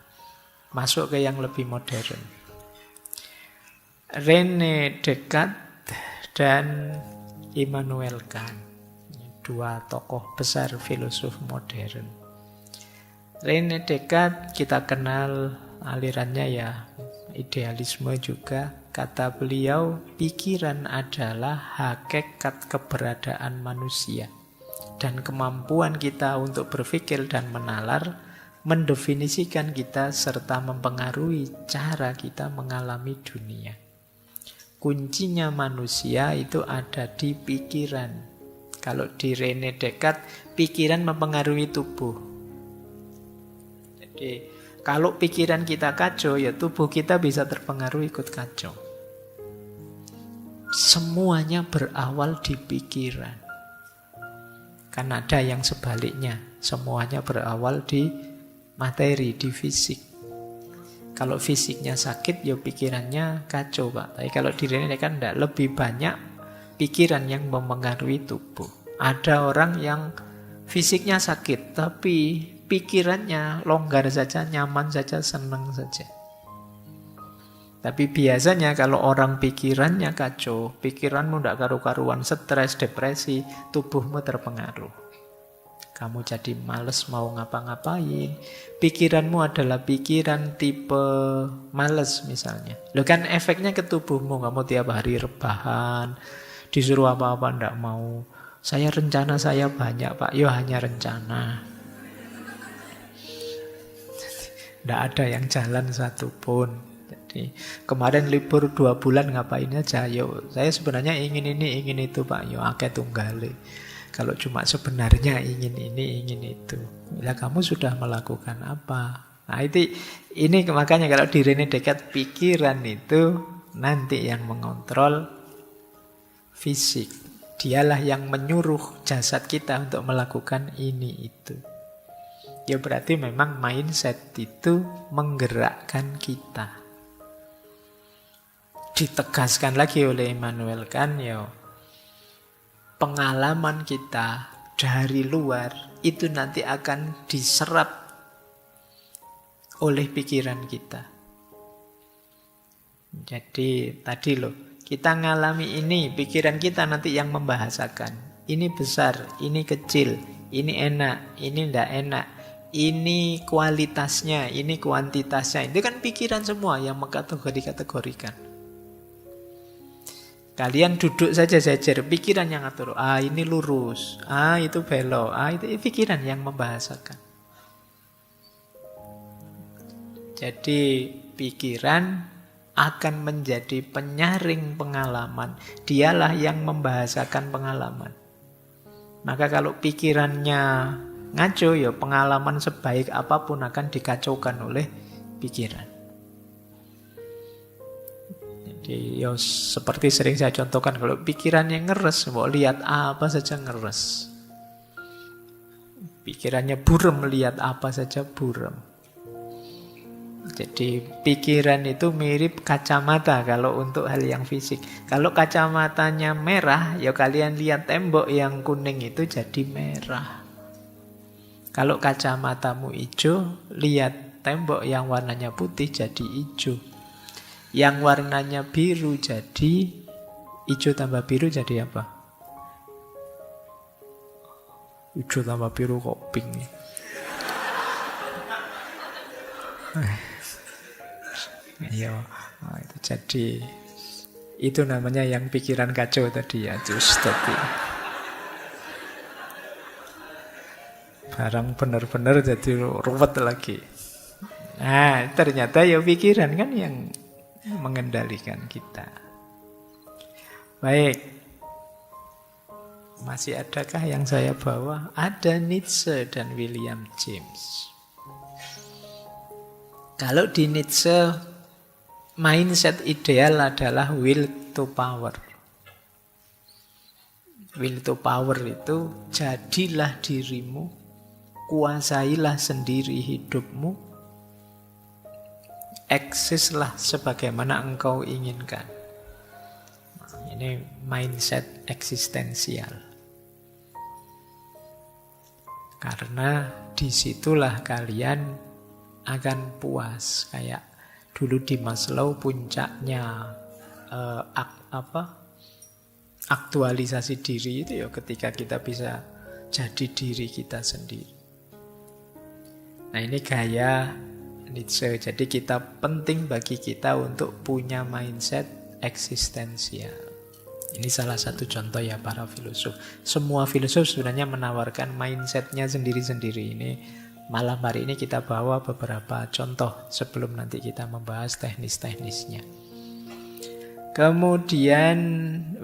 masuk ke yang lebih modern. René Descartes dan Immanuel Kant, dua tokoh besar filosof modern. René Descartes kita kenal alirannya ya idealisme juga. Kata beliau, pikiran adalah hakikat keberadaan manusia. Dan kemampuan kita untuk berpikir dan menalar mendefinisikan kita serta mempengaruhi cara kita mengalami dunia. Kuncinya manusia itu ada di pikiran. Kalau di René Descartes, pikiran mempengaruhi tubuh. Jadi, kalau pikiran kita kacau, ya tubuh kita bisa terpengaruh ikut kacau. Semuanya berawal di pikiran. Kan ada yang sebaliknya, semuanya berawal di materi, di fisik. Kalau fisiknya sakit, ya pikirannya kacau, Pak. Tapi kalau dirinya kan tidak, lebih banyak pikiran yang mempengaruhi tubuh. Ada orang yang fisiknya sakit, tapi pikirannya longgar saja, nyaman saja, senang saja. Tapi biasanya kalau orang pikirannya kacau, pikiranmu tidak karu-karuan, stres, depresi, tubuhmu terpengaruh. Kamu jadi males mau ngapa-ngapain. Pikiranmu adalah pikiran tipe males misalnya. Loh kan efeknya ke tubuhmu, kamu tiap hari rebahan, disuruh apa-apa tidak mau. Saya rencana saya banyak, Pak. Yo hanya rencana. Tidak ada yang jalan satupun. Jadi kemarin libur 2 bulan ngapain aja? Yo, saya sebenarnya ingin ini, ingin itu, Pak. Yo akeh tunggale. Kalau cuma sebenarnya ingin ini, ingin itu. Bila kamu sudah melakukan apa? Nah ini makanya kalau di René Descartes, pikiran itu nanti yang mengontrol fisik. Dialah yang menyuruh jasad kita untuk melakukan ini itu. Ya berarti memang mindset itu menggerakkan kita. Ditegaskan lagi oleh Immanuel Kant, ya pengalaman kita dari luar itu nanti akan diserap oleh pikiran kita. Jadi tadi loh, kita ngalami ini, pikiran kita nanti yang membahasakan. Ini besar, ini kecil, ini enak, ini tidak enak. Ini kualitasnya, ini kuantitasnya. Itu kan pikiran semua yang mengkategorikan. Kalian duduk saja sejer, pikiran yang ngatur. Ah ini lurus, ah itu belok, ah itu pikiran yang membahasakan. Jadi pikiran akan menjadi penyaring pengalaman. Dialah yang membahasakan pengalaman. Maka kalau pikirannya ngaco, ya pengalaman sebaik apapun akan dikacaukan oleh pikiran. Jadi ya seperti sering saya contohkan, kalau pikirannya ngeres, mau lihat apa saja ngeres. Pikirannya buram, lihat apa saja buram. Jadi pikiran itu mirip kacamata kalau untuk hal yang fisik. Kalau kacamatanya merah, ya kalian lihat tembok yang kuning itu jadi merah. Kalau kacamatamu hijau, lihat tembok yang warnanya putih jadi hijau. Yang warnanya biru jadi hijau tambah biru jadi apa? Hijau tambah biru kok pink. Iya, nah, itu jadi itu namanya yang pikiran kacau tadi ya, just tadi. Barang benar-benar jadi ruwet lagi. Nah, ternyata ya pikiran kan yang mengendalikan kita. Baik. Masih adakah yang saya bawa? Ada Nietzsche dan William James. Kalau di Nietzsche, mindset ideal adalah will to power. Will to power itu jadilah dirimu, kuasailah sendiri hidupmu, eksislah sebagaimana engkau inginkan. Nah, ini mindset eksistensial. Karena disitulah kalian akan puas. Kayak dulu di Maslow puncaknya aktualisasi diri itu ya ketika kita bisa jadi diri kita sendiri. Nah ini gaya Nietzsche. Jadi penting bagi kita untuk punya mindset eksistensial. Ini salah satu contoh ya para filosof. Semua filosof sebenarnya menawarkan mindsetnya sendiri-sendiri. Ini malam hari ini kita bawa beberapa contoh sebelum nanti kita membahas teknis-teknisnya. Kemudian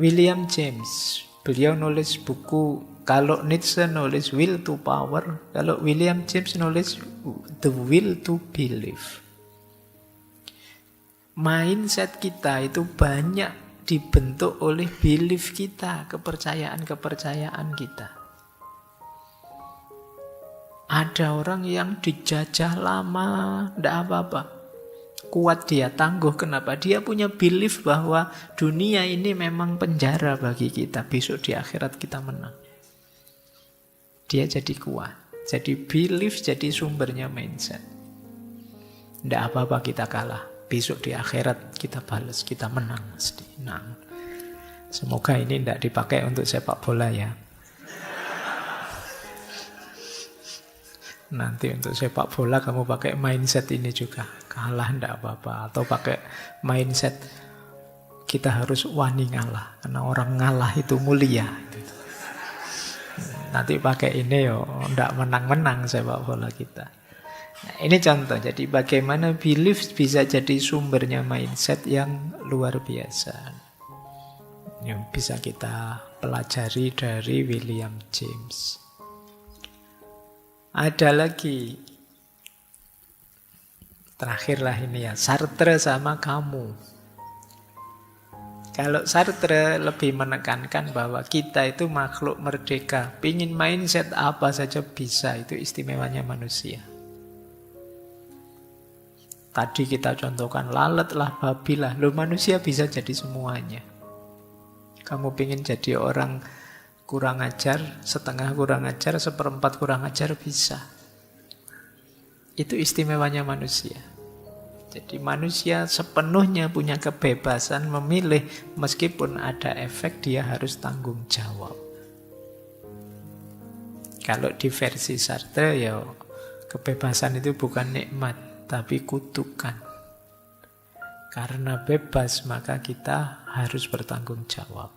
William James, beliau nulis buku, kalau Nietzsche nulis Will to Power, kalau William James nulis The Will to Believe. Mindset kita itu banyak dibentuk oleh belief kita, kepercayaan-kepercayaan kita. Ada orang yang dijajah lama, tidak apa-apa. Kuat dia, tangguh. Kenapa? Dia punya belief bahwa dunia ini memang penjara bagi kita. Besok di akhirat kita menang. Dia jadi kuat. Jadi belief jadi sumbernya mindset. Tidak apa-apa kita kalah. Besok di akhirat kita balas, kita menang mesti. Nah, semoga ini tidak dipakai untuk sepak bola ya. Nanti untuk sepak bola kamu pakai mindset ini juga. Kalah tidak apa-apa. Atau pakai mindset kita harus wani ngalah. Karena orang ngalah itu mulia. Nanti pakai ini yo, tidak menang-menang sepak bola kita. Nah, ini contoh. Jadi bagaimana belief bisa jadi sumbernya mindset yang luar biasa. Yang bisa kita pelajari dari William James. Ada lagi. Terakhirlah ini ya, Sartre sama kamu. Kalau Sartre lebih menekankan bahwa kita itu makhluk merdeka. Pingin mindset apa saja bisa, itu istimewanya manusia. Tadi kita contohkan lalat lah, babi lah. Loh manusia bisa jadi semuanya. Kamu pingin jadi orang kurang ajar, setengah kurang ajar, seperempat kurang ajar bisa. Itu istimewanya manusia. Jadi manusia sepenuhnya punya kebebasan memilih. Meskipun ada efek dia harus tanggung jawab. Kalau di versi Sartre ya kebebasan itu bukan nikmat tapi kutukan. Karena bebas maka kita harus bertanggung jawab.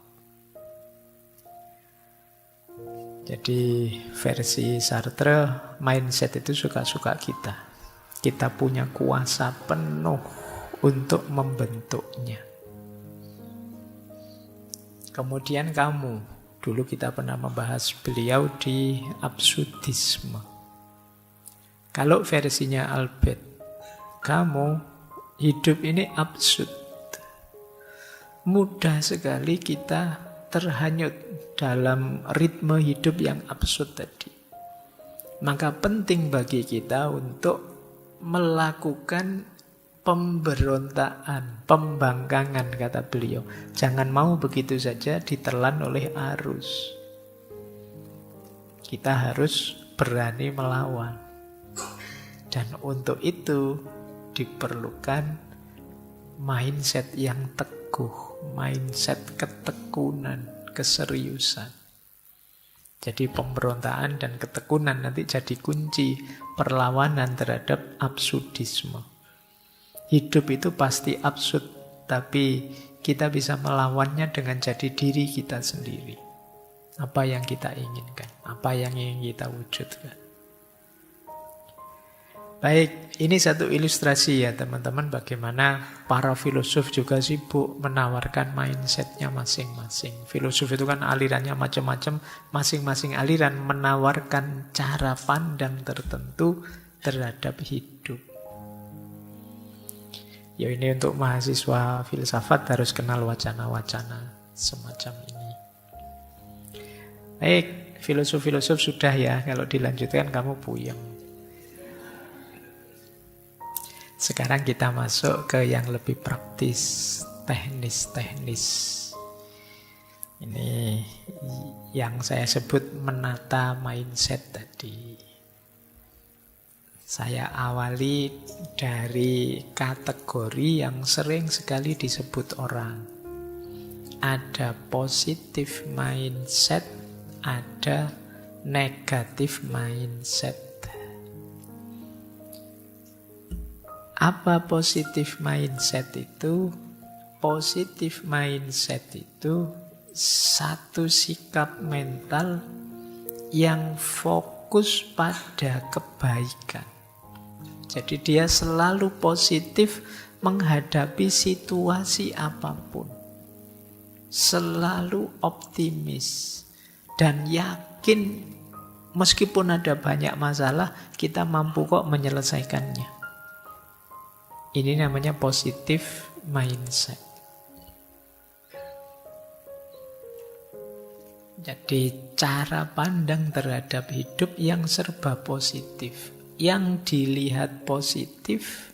Jadi versi Sartre mindset itu suka-suka kita. Kita punya kuasa penuh untuk membentuknya. Kemudian kamu, dulu kita pernah membahas beliau di absurdisme. Kalau versinya Albert, kamu hidup ini absurd. Mudah sekali kita terhanyut dalam ritme hidup yang absurd tadi. Maka penting bagi kita untuk melakukan pemberontakan, pembangkangan kata beliau. Jangan mau begitu saja ditelan oleh arus. Kita harus berani melawan. Dan untuk itu diperlukan mindset yang teguh, mindset ketekunan, keseriusan. Jadi pemberontakan dan ketekunan nanti jadi kunci perlawanan terhadap absurdisme. Hidup itu pasti absurd, tapi kita bisa melawannya dengan jadi diri kita sendiri. Apa yang kita inginkan, apa yang ingin kita wujudkan. Baik, ini satu ilustrasi ya teman-teman bagaimana para filosof juga sibuk menawarkan mindsetnya masing-masing. Filosof itu kan alirannya macam-macam, masing-masing aliran menawarkan cara pandang tertentu terhadap hidup. Ya ini untuk mahasiswa filsafat harus kenal wacana-wacana semacam ini. Baik, filosof-filosof sudah ya, kalau dilanjutkan kamu puyeng. Sekarang kita masuk ke yang lebih praktis, teknis-teknis. Ini yang saya sebut menata mindset tadi. Saya awali dari kategori yang sering sekali disebut orang. Ada positive mindset, ada negative mindset. Apa positive mindset itu? Positive mindset itu satu sikap mental yang fokus pada kebaikan. Jadi dia selalu positif menghadapi situasi apapun. Selalu optimis dan yakin meskipun ada banyak masalah, kita mampu kok menyelesaikannya. Ini namanya positive mindset. Jadi cara pandang terhadap hidup yang serba positif. Yang dilihat positif,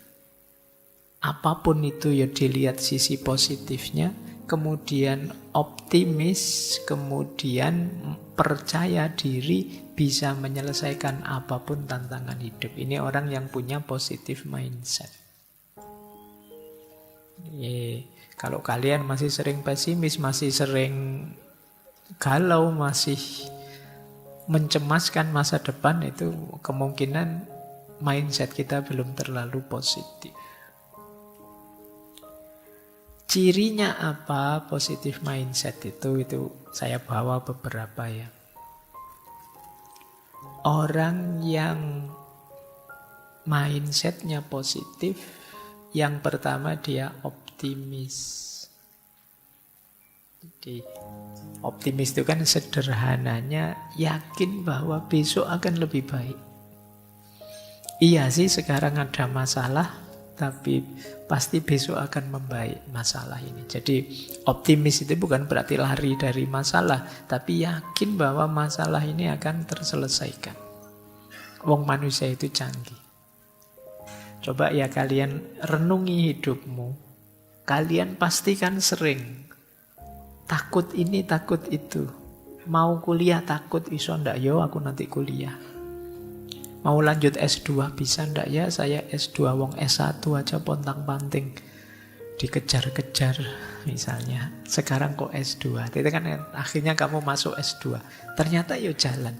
apapun itu ya dilihat sisi positifnya, kemudian optimis, kemudian percaya diri bisa menyelesaikan apapun tantangan hidup. Ini orang yang punya positive mindset. Kalau kalian masih sering pesimis, masih sering galau, masih mencemaskan masa depan, itu kemungkinan mindset kita belum terlalu positif. Cirinya apa positive mindset itu saya bawa beberapa ya. Orang yang mindsetnya positif, yang pertama dia optimis. Jadi optimis itu kan sederhananya yakin bahwa besok akan lebih baik. Iya sih sekarang ada masalah, tapi pasti besok akan membaik masalah ini. Jadi optimis itu bukan berarti lari dari masalah, tapi yakin bahwa masalah ini akan terselesaikan. Wong manusia itu canggih. Coba ya kalian renungi hidupmu. Kalian pasti kan sering takut ini, takut itu. Mau kuliah takut, iso ndak yo aku nanti kuliah. Mau lanjut S2 bisa ndak ya, saya S2, wong S1 aja pontang-panting. Dikejar-kejar misalnya. Sekarang kok S2. Itu kan akhirnya kamu masuk S2. Ternyata yo jalan.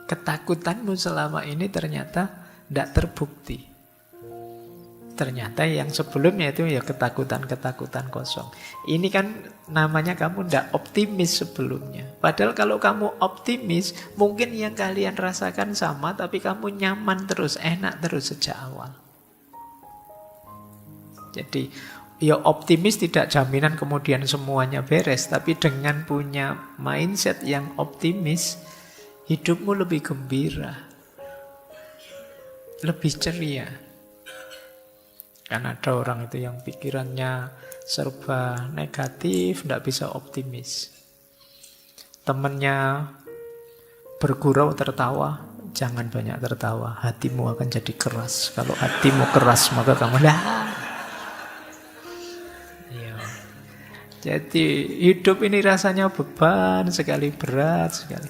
Ketakutanmu selama ini ternyata ndak terbukti. Ternyata yang sebelumnya itu ya ketakutan-ketakutan kosong. Ini kan namanya kamu ndak optimis sebelumnya. Padahal kalau kamu optimis, mungkin yang kalian rasakan sama, tapi kamu nyaman terus, enak terus sejak awal. Jadi ya optimis tidak jaminan kemudian semuanya beres, tapi dengan punya mindset yang optimis, hidupmu lebih gembira, lebih ceria. Kan ada orang itu yang pikirannya serba negatif, tidak bisa optimis. Temannya bergurau tertawa, jangan banyak tertawa, hatimu akan jadi keras. Kalau hatimu keras, maka kamu ya. Jadi hidup ini rasanya beban sekali, berat sekali.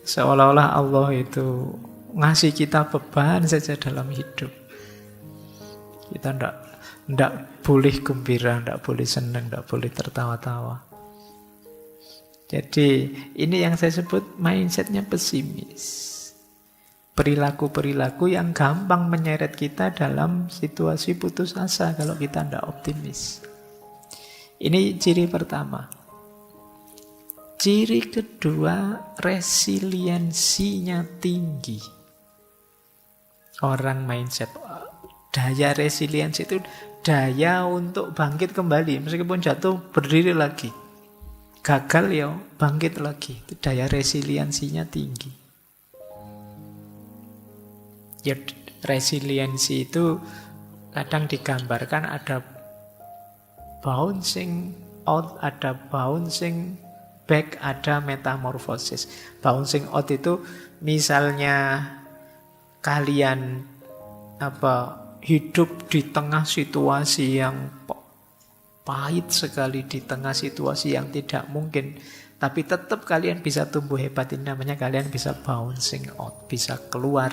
Seolah-olah Allah itu ngasih kita beban saja dalam hidup. Kita ndak boleh gembira, ndak boleh senang, ndak boleh tertawa-tawa. Jadi ini yang saya sebut mindsetnya pesimis. Perilaku-perilaku yang gampang menyeret kita dalam situasi putus asa kalau kita tidak optimis. Ini ciri pertama. Ciri kedua, resiliensinya tinggi. Orang mindset, daya resiliensi itu daya untuk bangkit kembali. Meskipun jatuh, berdiri lagi. Gagal ya, bangkit lagi. Itu daya resiliensinya tinggi. Ya, resiliensi itu kadang digambarkan ada bouncing out, ada bouncing back, ada metamorfosis. Bouncing out itu misalnya kalian hidup di tengah situasi yang pahit sekali, di tengah situasi yang tidak mungkin, tapi tetap kalian bisa tumbuh hebat. Ini namanya kalian bisa bouncing out, bisa keluar.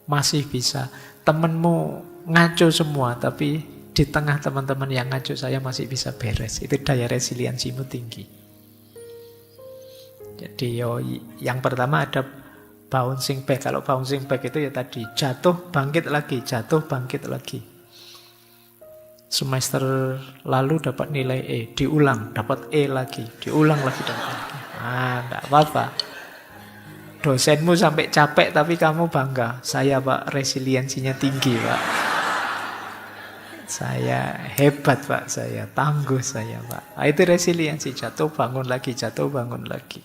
Masih bisa. Temenmu ngaco semua, tapi di tengah teman-teman yang ngaco saya masih bisa beres. Itu daya resiliensimu tinggi. Jadi yang pertama ada bouncing back. Kalau bouncing back itu ya tadi, jatuh bangkit lagi, jatuh bangkit lagi. Semester lalu dapat nilai E, diulang dapat E lagi, diulang lagi dapat E. Enggak apa-apa. Dosenmu sampai capek tapi kamu bangga. Saya Pak, resiliensinya tinggi Pak. Saya hebat Pak, saya tangguh saya Pak. Itu resiliensi, jatuh bangun lagi, jatuh bangun lagi.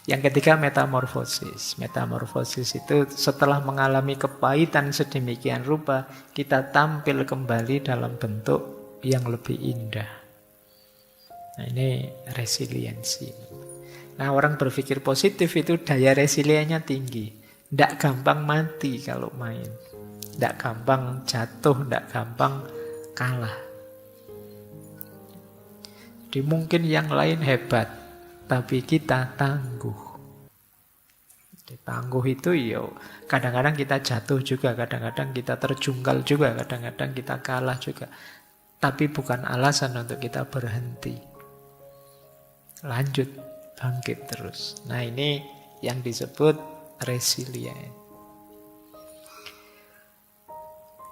Yang ketiga metamorfosis. Metamorfosis itu setelah mengalami kepahitan sedemikian rupa, kita tampil kembali dalam bentuk yang lebih indah. Nah, ini resiliensi. Nah, orang berpikir positif itu daya resiliennya tinggi. Tidak gampang mati kalau main. Tidak gampang jatuh, tidak gampang kalah. Jadi mungkin yang lain hebat, tapi kita tangguh. Jadi, tangguh itu kadang-kadang kita jatuh juga, kadang-kadang kita terjungkal juga, kadang-kadang kita kalah juga. Tapi bukan alasan untuk kita berhenti. Lanjut, bangkit terus. Nah, ini yang disebut resilient.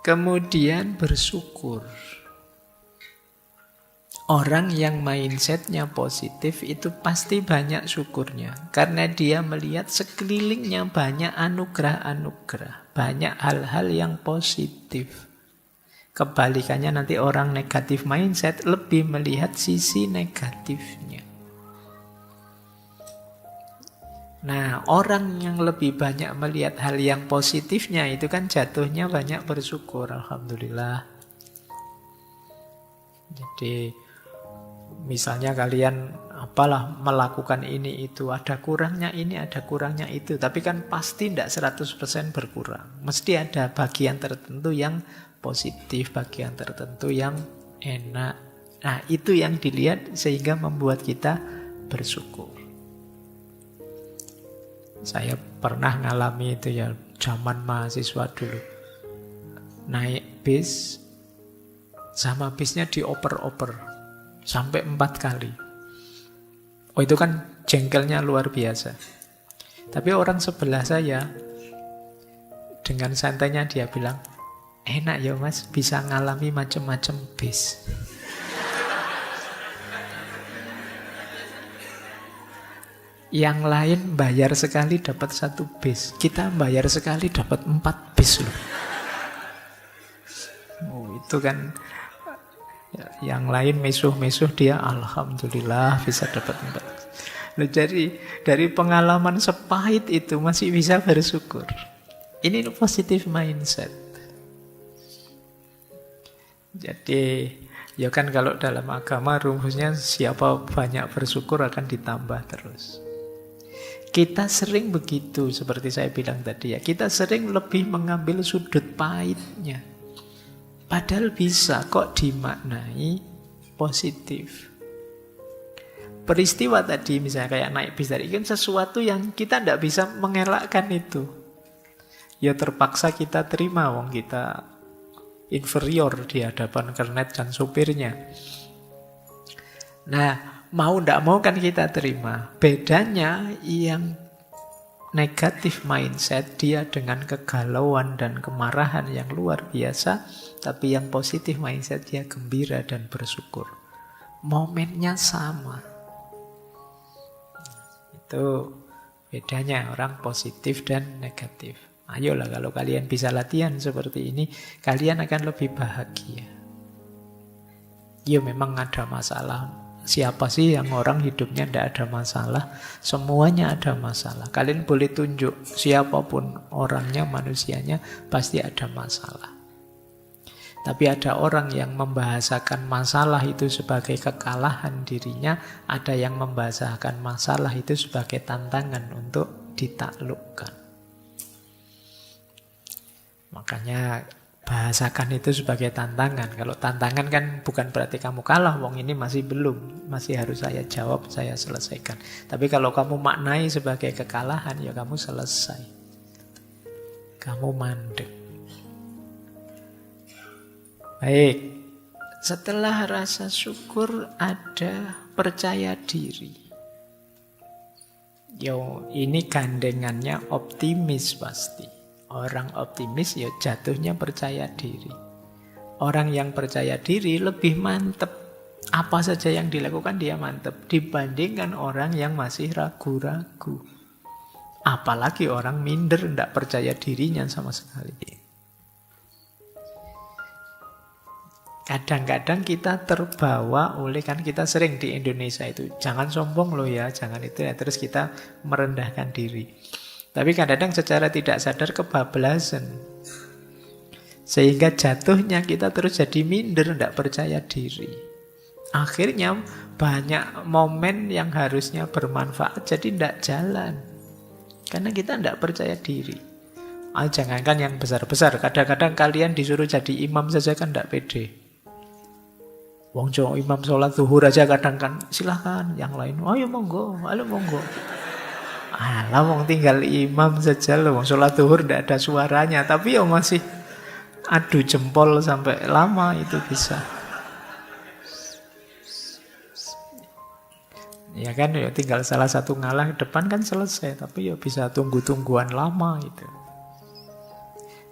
Kemudian bersyukur. Orang yang mindsetnya positif itu pasti banyak syukurnya. Karena dia melihat sekelilingnya banyak anugerah-anugerah. Banyak hal-hal yang positif. Kebalikannya nanti orang negatif mindset lebih melihat sisi negatifnya. Nah, orang yang lebih banyak melihat hal yang positifnya itu kan jatuhnya banyak bersyukur. Alhamdulillah. Jadi misalnya kalian melakukan ini itu, ada kurangnya ini, ada kurangnya itu, tapi kan pasti tidak 100% berkurang. Mesti ada bagian tertentu yang positif, bagian tertentu yang enak. Nah, itu yang dilihat sehingga membuat kita bersyukur. Saya pernah ngalami itu ya, zaman mahasiswa dulu. Naik bis, sama bisnya dioper-oper sampai 4 kali. Oh, itu kan jengkelnya luar biasa. Tapi orang sebelah saya dengan santainya dia bilang, enak ya mas, bisa ngalami macam-macam bis. Yang lain bayar sekali dapat 1 bis, kita bayar sekali dapat 4 bis loh. Oh, itu kan yang lain mesuh-mesuh, dia alhamdulillah bisa dapat 4. Nah, jadi dari pengalaman sepahit itu masih bisa bersyukur. Ini positive mindset. Jadi ya kan kalau dalam agama rumusnya siapa banyak bersyukur akan ditambah terus. Kita sering begitu, seperti saya bilang tadi ya. Kita sering lebih mengambil sudut pahitnya. Padahal bisa kok dimaknai positif. Peristiwa tadi misalnya kayak naik bis tadi, kan sesuatu yang kita tidak bisa mengelakkan itu. Ya terpaksa kita terima, wong kita inferior di hadapan kernet dan sopirnya. Nah, mau ndak mau kan kita terima. Bedanya yang negatif mindset, dia dengan kegalauan dan kemarahan yang luar biasa, tapi yang positif mindset dia gembira dan bersyukur. Momennya sama. Itu bedanya orang positif dan negatif. Ayolah, kalau kalian bisa latihan seperti ini, kalian akan lebih bahagia. Ya memang ada masalah. Siapa sih yang orang hidupnya tidak ada masalah? Semuanya ada masalah. Kalian boleh tunjuk siapapun orangnya, manusianya, pasti ada masalah. Tapi ada orang yang membahasakan masalah itu sebagai kekalahan dirinya, ada yang membahasakan masalah itu sebagai tantangan untuk ditaklukkan. Makanya bahasakan itu sebagai tantangan. Kalau tantangan kan bukan berarti kamu kalah, wong ini masih belum, masih harus saya jawab, saya selesaikan. Tapi kalau kamu maknai sebagai kekalahan, ya kamu selesai. Kamu mandek. Baik, setelah rasa syukur ada percaya diri. Yo, ini gandengannya optimis pasti. Orang optimis ya jatuhnya percaya diri. Orang yang percaya diri lebih mantep. Apa saja yang dilakukan dia mantep dibandingkan orang yang masih ragu-ragu. Apalagi orang minder, tidak percaya dirinya sama sekali. Kadang-kadang kita terbawa oleh, kan kita sering di Indonesia itu, jangan sombong loh ya, jangan itu ya, terus kita merendahkan diri. Tapi kadang-kadang secara tidak sadar kebablasan. Sehingga jatuhnya kita terus jadi minder, tidak percaya diri. Akhirnya banyak momen yang harusnya bermanfaat jadi tidak jalan. Karena kita tidak percaya diri. Jangankan yang besar-besar, kadang-kadang kalian disuruh jadi imam saja kan tidak pede. Wong Jawa imam sholat zuhur aja kadang kan silahkan, yang lain ayo monggo, ayo monggo. Alah, wong tinggal imam saja loh, wong sholat zuhur tidak ada suaranya, tapi ya masih adu jempol sampai lama itu bisa. Ya kan, ya tinggal salah satu ngalah ke depan kan selesai, tapi ya bisa tunggu-tungguan lama itu.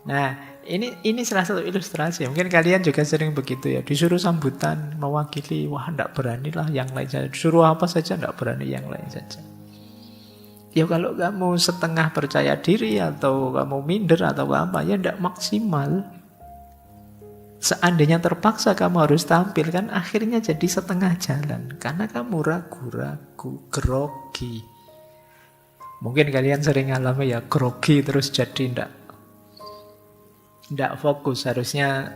Nah, ini salah satu ilustrasi. Mungkin kalian juga sering begitu ya, disuruh sambutan mewakili, wah tidak berani lah yang lain saja. Disuruh apa saja tidak berani yang lain saja. Ya kalau kamu setengah percaya diri atau kamu minder atau apa, ya tidak maksimal. Seandainya terpaksa kamu harus tampil, kan akhirnya jadi setengah jalan. Karena kamu ragu-ragu, grogi. Mungkin kalian sering alami ya, grogi terus jadi tidak fokus. Harusnya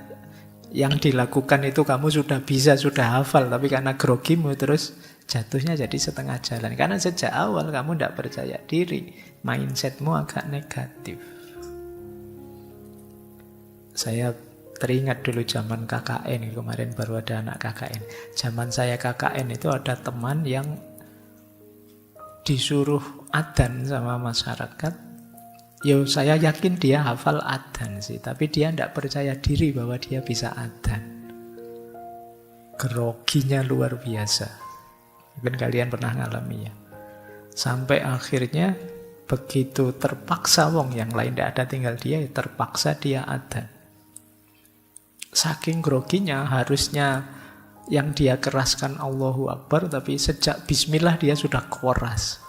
yang dilakukan itu kamu sudah bisa, sudah hafal, tapi karena grogimu terus jatuhnya jadi setengah jalan. Karena sejak awal kamu tidak percaya diri, mindsetmu agak negatif. Saya teringat dulu zaman KKN, kemarin baru ada anak KKN. Zaman saya KKN itu ada teman yang disuruh adzan sama masyarakat. Yo, saya yakin dia hafal adzan sih, tapi dia tidak percaya diri bahwa dia bisa adzan. Groginya luar biasa. Mungkin kalian pernah ngalami ya. Sampai akhirnya begitu terpaksa, wong yang lain tidak ada, tinggal dia, terpaksa dia adzan. Saking groginya, harusnya yang dia keraskan Allahu Akbar, tapi sejak bismillah dia sudah keras.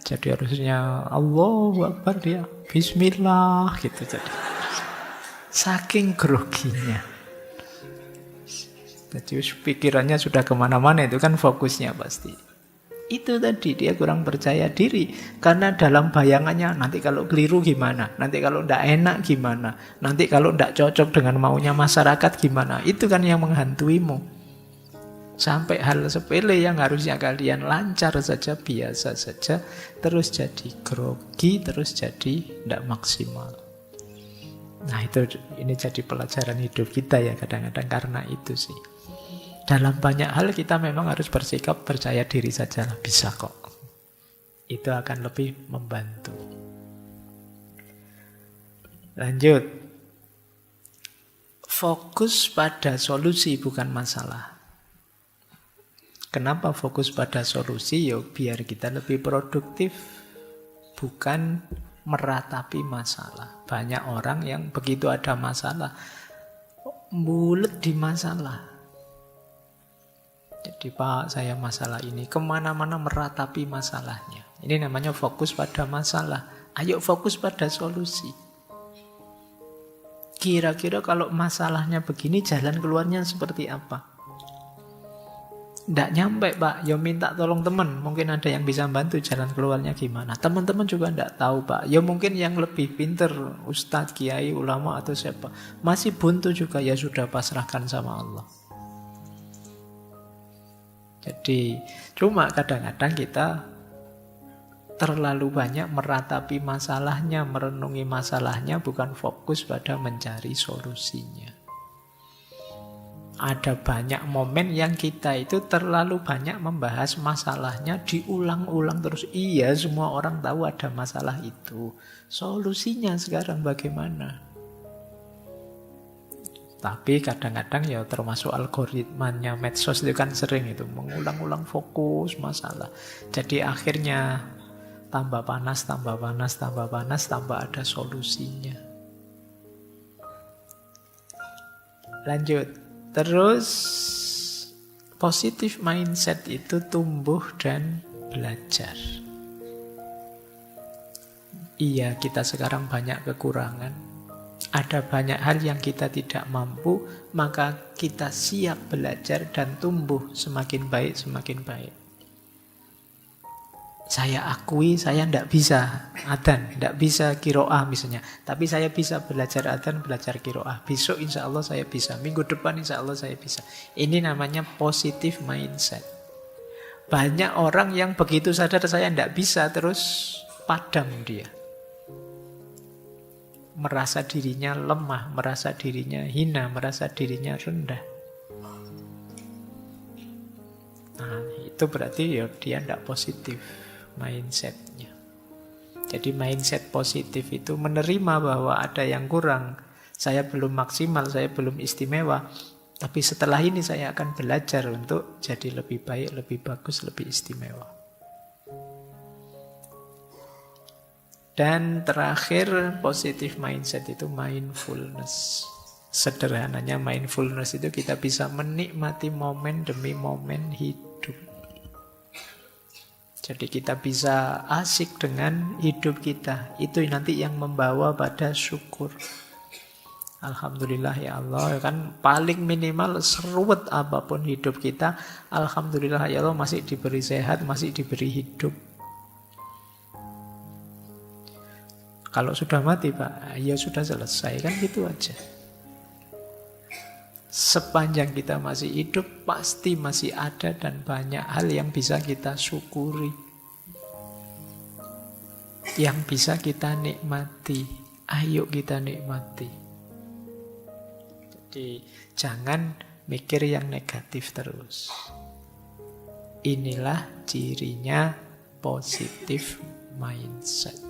Jadi harusnya Allahu Akbar, dia bismillah gitu. Jadi saking groginya. Jadi pikirannya sudah kemana-mana, itu kan fokusnya pasti. Itu tadi, dia kurang percaya diri. Karena dalam bayangannya, nanti kalau keliru gimana? Nanti kalau tidak enak gimana? Nanti kalau tidak cocok dengan maunya masyarakat gimana? Itu kan yang menghantuimu. Sampai hal sepele yang harusnya kalian lancar saja, biasa saja, terus jadi grogi, terus jadi tidak maksimal. Nah ini jadi pelajaran hidup kita ya kadang-kadang karena itu sih. Dalam banyak hal kita memang harus bersikap percaya diri saja, bisa kok. Itu akan lebih membantu. Lanjut. fokus pada solusi bukan masalah. Kenapa fokus pada solusi? Ya biar kita lebih produktif, bukan meratapi masalah. Banyak orang yang begitu ada masalah, bulet di masalah. Jadi Pak, saya masalah ini, kemana-mana meratapi masalahnya. Ini namanya fokus pada masalah. Ayo fokus pada solusi. Kira-kira kalau masalahnya begini, jalan keluarnya seperti apa? Nggak nyampe Pak, ya minta tolong teman. Mungkin ada yang bisa bantu jalan keluarnya gimana. Teman-teman juga nggak tahu Pak. Ya mungkin yang lebih pinter, ustadz, kiai, ulama atau siapa. Masih buntu juga, ya sudah pasrahkan sama Allah. Jadi cuma kadang-kadang kita terlalu banyak meratapi masalahnya, merenungi masalahnya, bukan fokus pada mencari solusinya. Ada banyak momen yang kita itu terlalu banyak membahas masalahnya, diulang-ulang terus. Iya, semua orang tahu ada masalah itu. Solusinya sekarang bagaimana? Tapi kadang-kadang ya termasuk algoritmanya medsos itu kan sering itu mengulang-ulang fokus masalah. Jadi akhirnya tambah panas, tambah panas, tambah panas, tambah ada solusinya. Lanjut. Terus positive mindset itu tumbuh dan belajar. Iya, kita sekarang banyak kekurangan. Ada banyak hal yang kita tidak mampu, maka kita siap belajar dan tumbuh semakin baik, semakin baik. Saya akui saya tidak bisa adzan, tidak bisa qiraah misalnya. Tapi saya bisa belajar adzan, belajar qiraah. Besok insya Allah saya bisa. Minggu depan insya Allah saya bisa. Ini namanya positive mindset. Banyak orang yang begitu sadar saya tidak bisa, terus padam dia. Merasa dirinya lemah, merasa dirinya hina, merasa dirinya rendah. Nah, itu berarti ya dia tidak positif mindsetnya. Jadi mindset positif itu menerima bahwa ada yang kurang. Saya belum maksimal, saya belum istimewa. Tapi setelah ini saya akan belajar untuk jadi lebih baik, lebih bagus, lebih istimewa. Dan terakhir, positive mindset itu mindfulness. Sederhananya mindfulness itu kita bisa menikmati momen demi momen hidup. Jadi kita bisa asik dengan hidup kita. Itu nanti yang membawa pada syukur. Alhamdulillah ya Allah. Kan paling minimal seruat apapun hidup kita, alhamdulillah ya Allah masih diberi sehat, masih diberi hidup. Kalau sudah mati Pak, ya sudah selesai. Kan gitu aja. Sepanjang kita masih hidup, pasti masih ada dan banyak hal yang bisa kita syukuri, yang bisa kita nikmati. Ayo kita nikmati. Jadi jangan mikir yang negatif terus. Inilah cirinya positive mindset.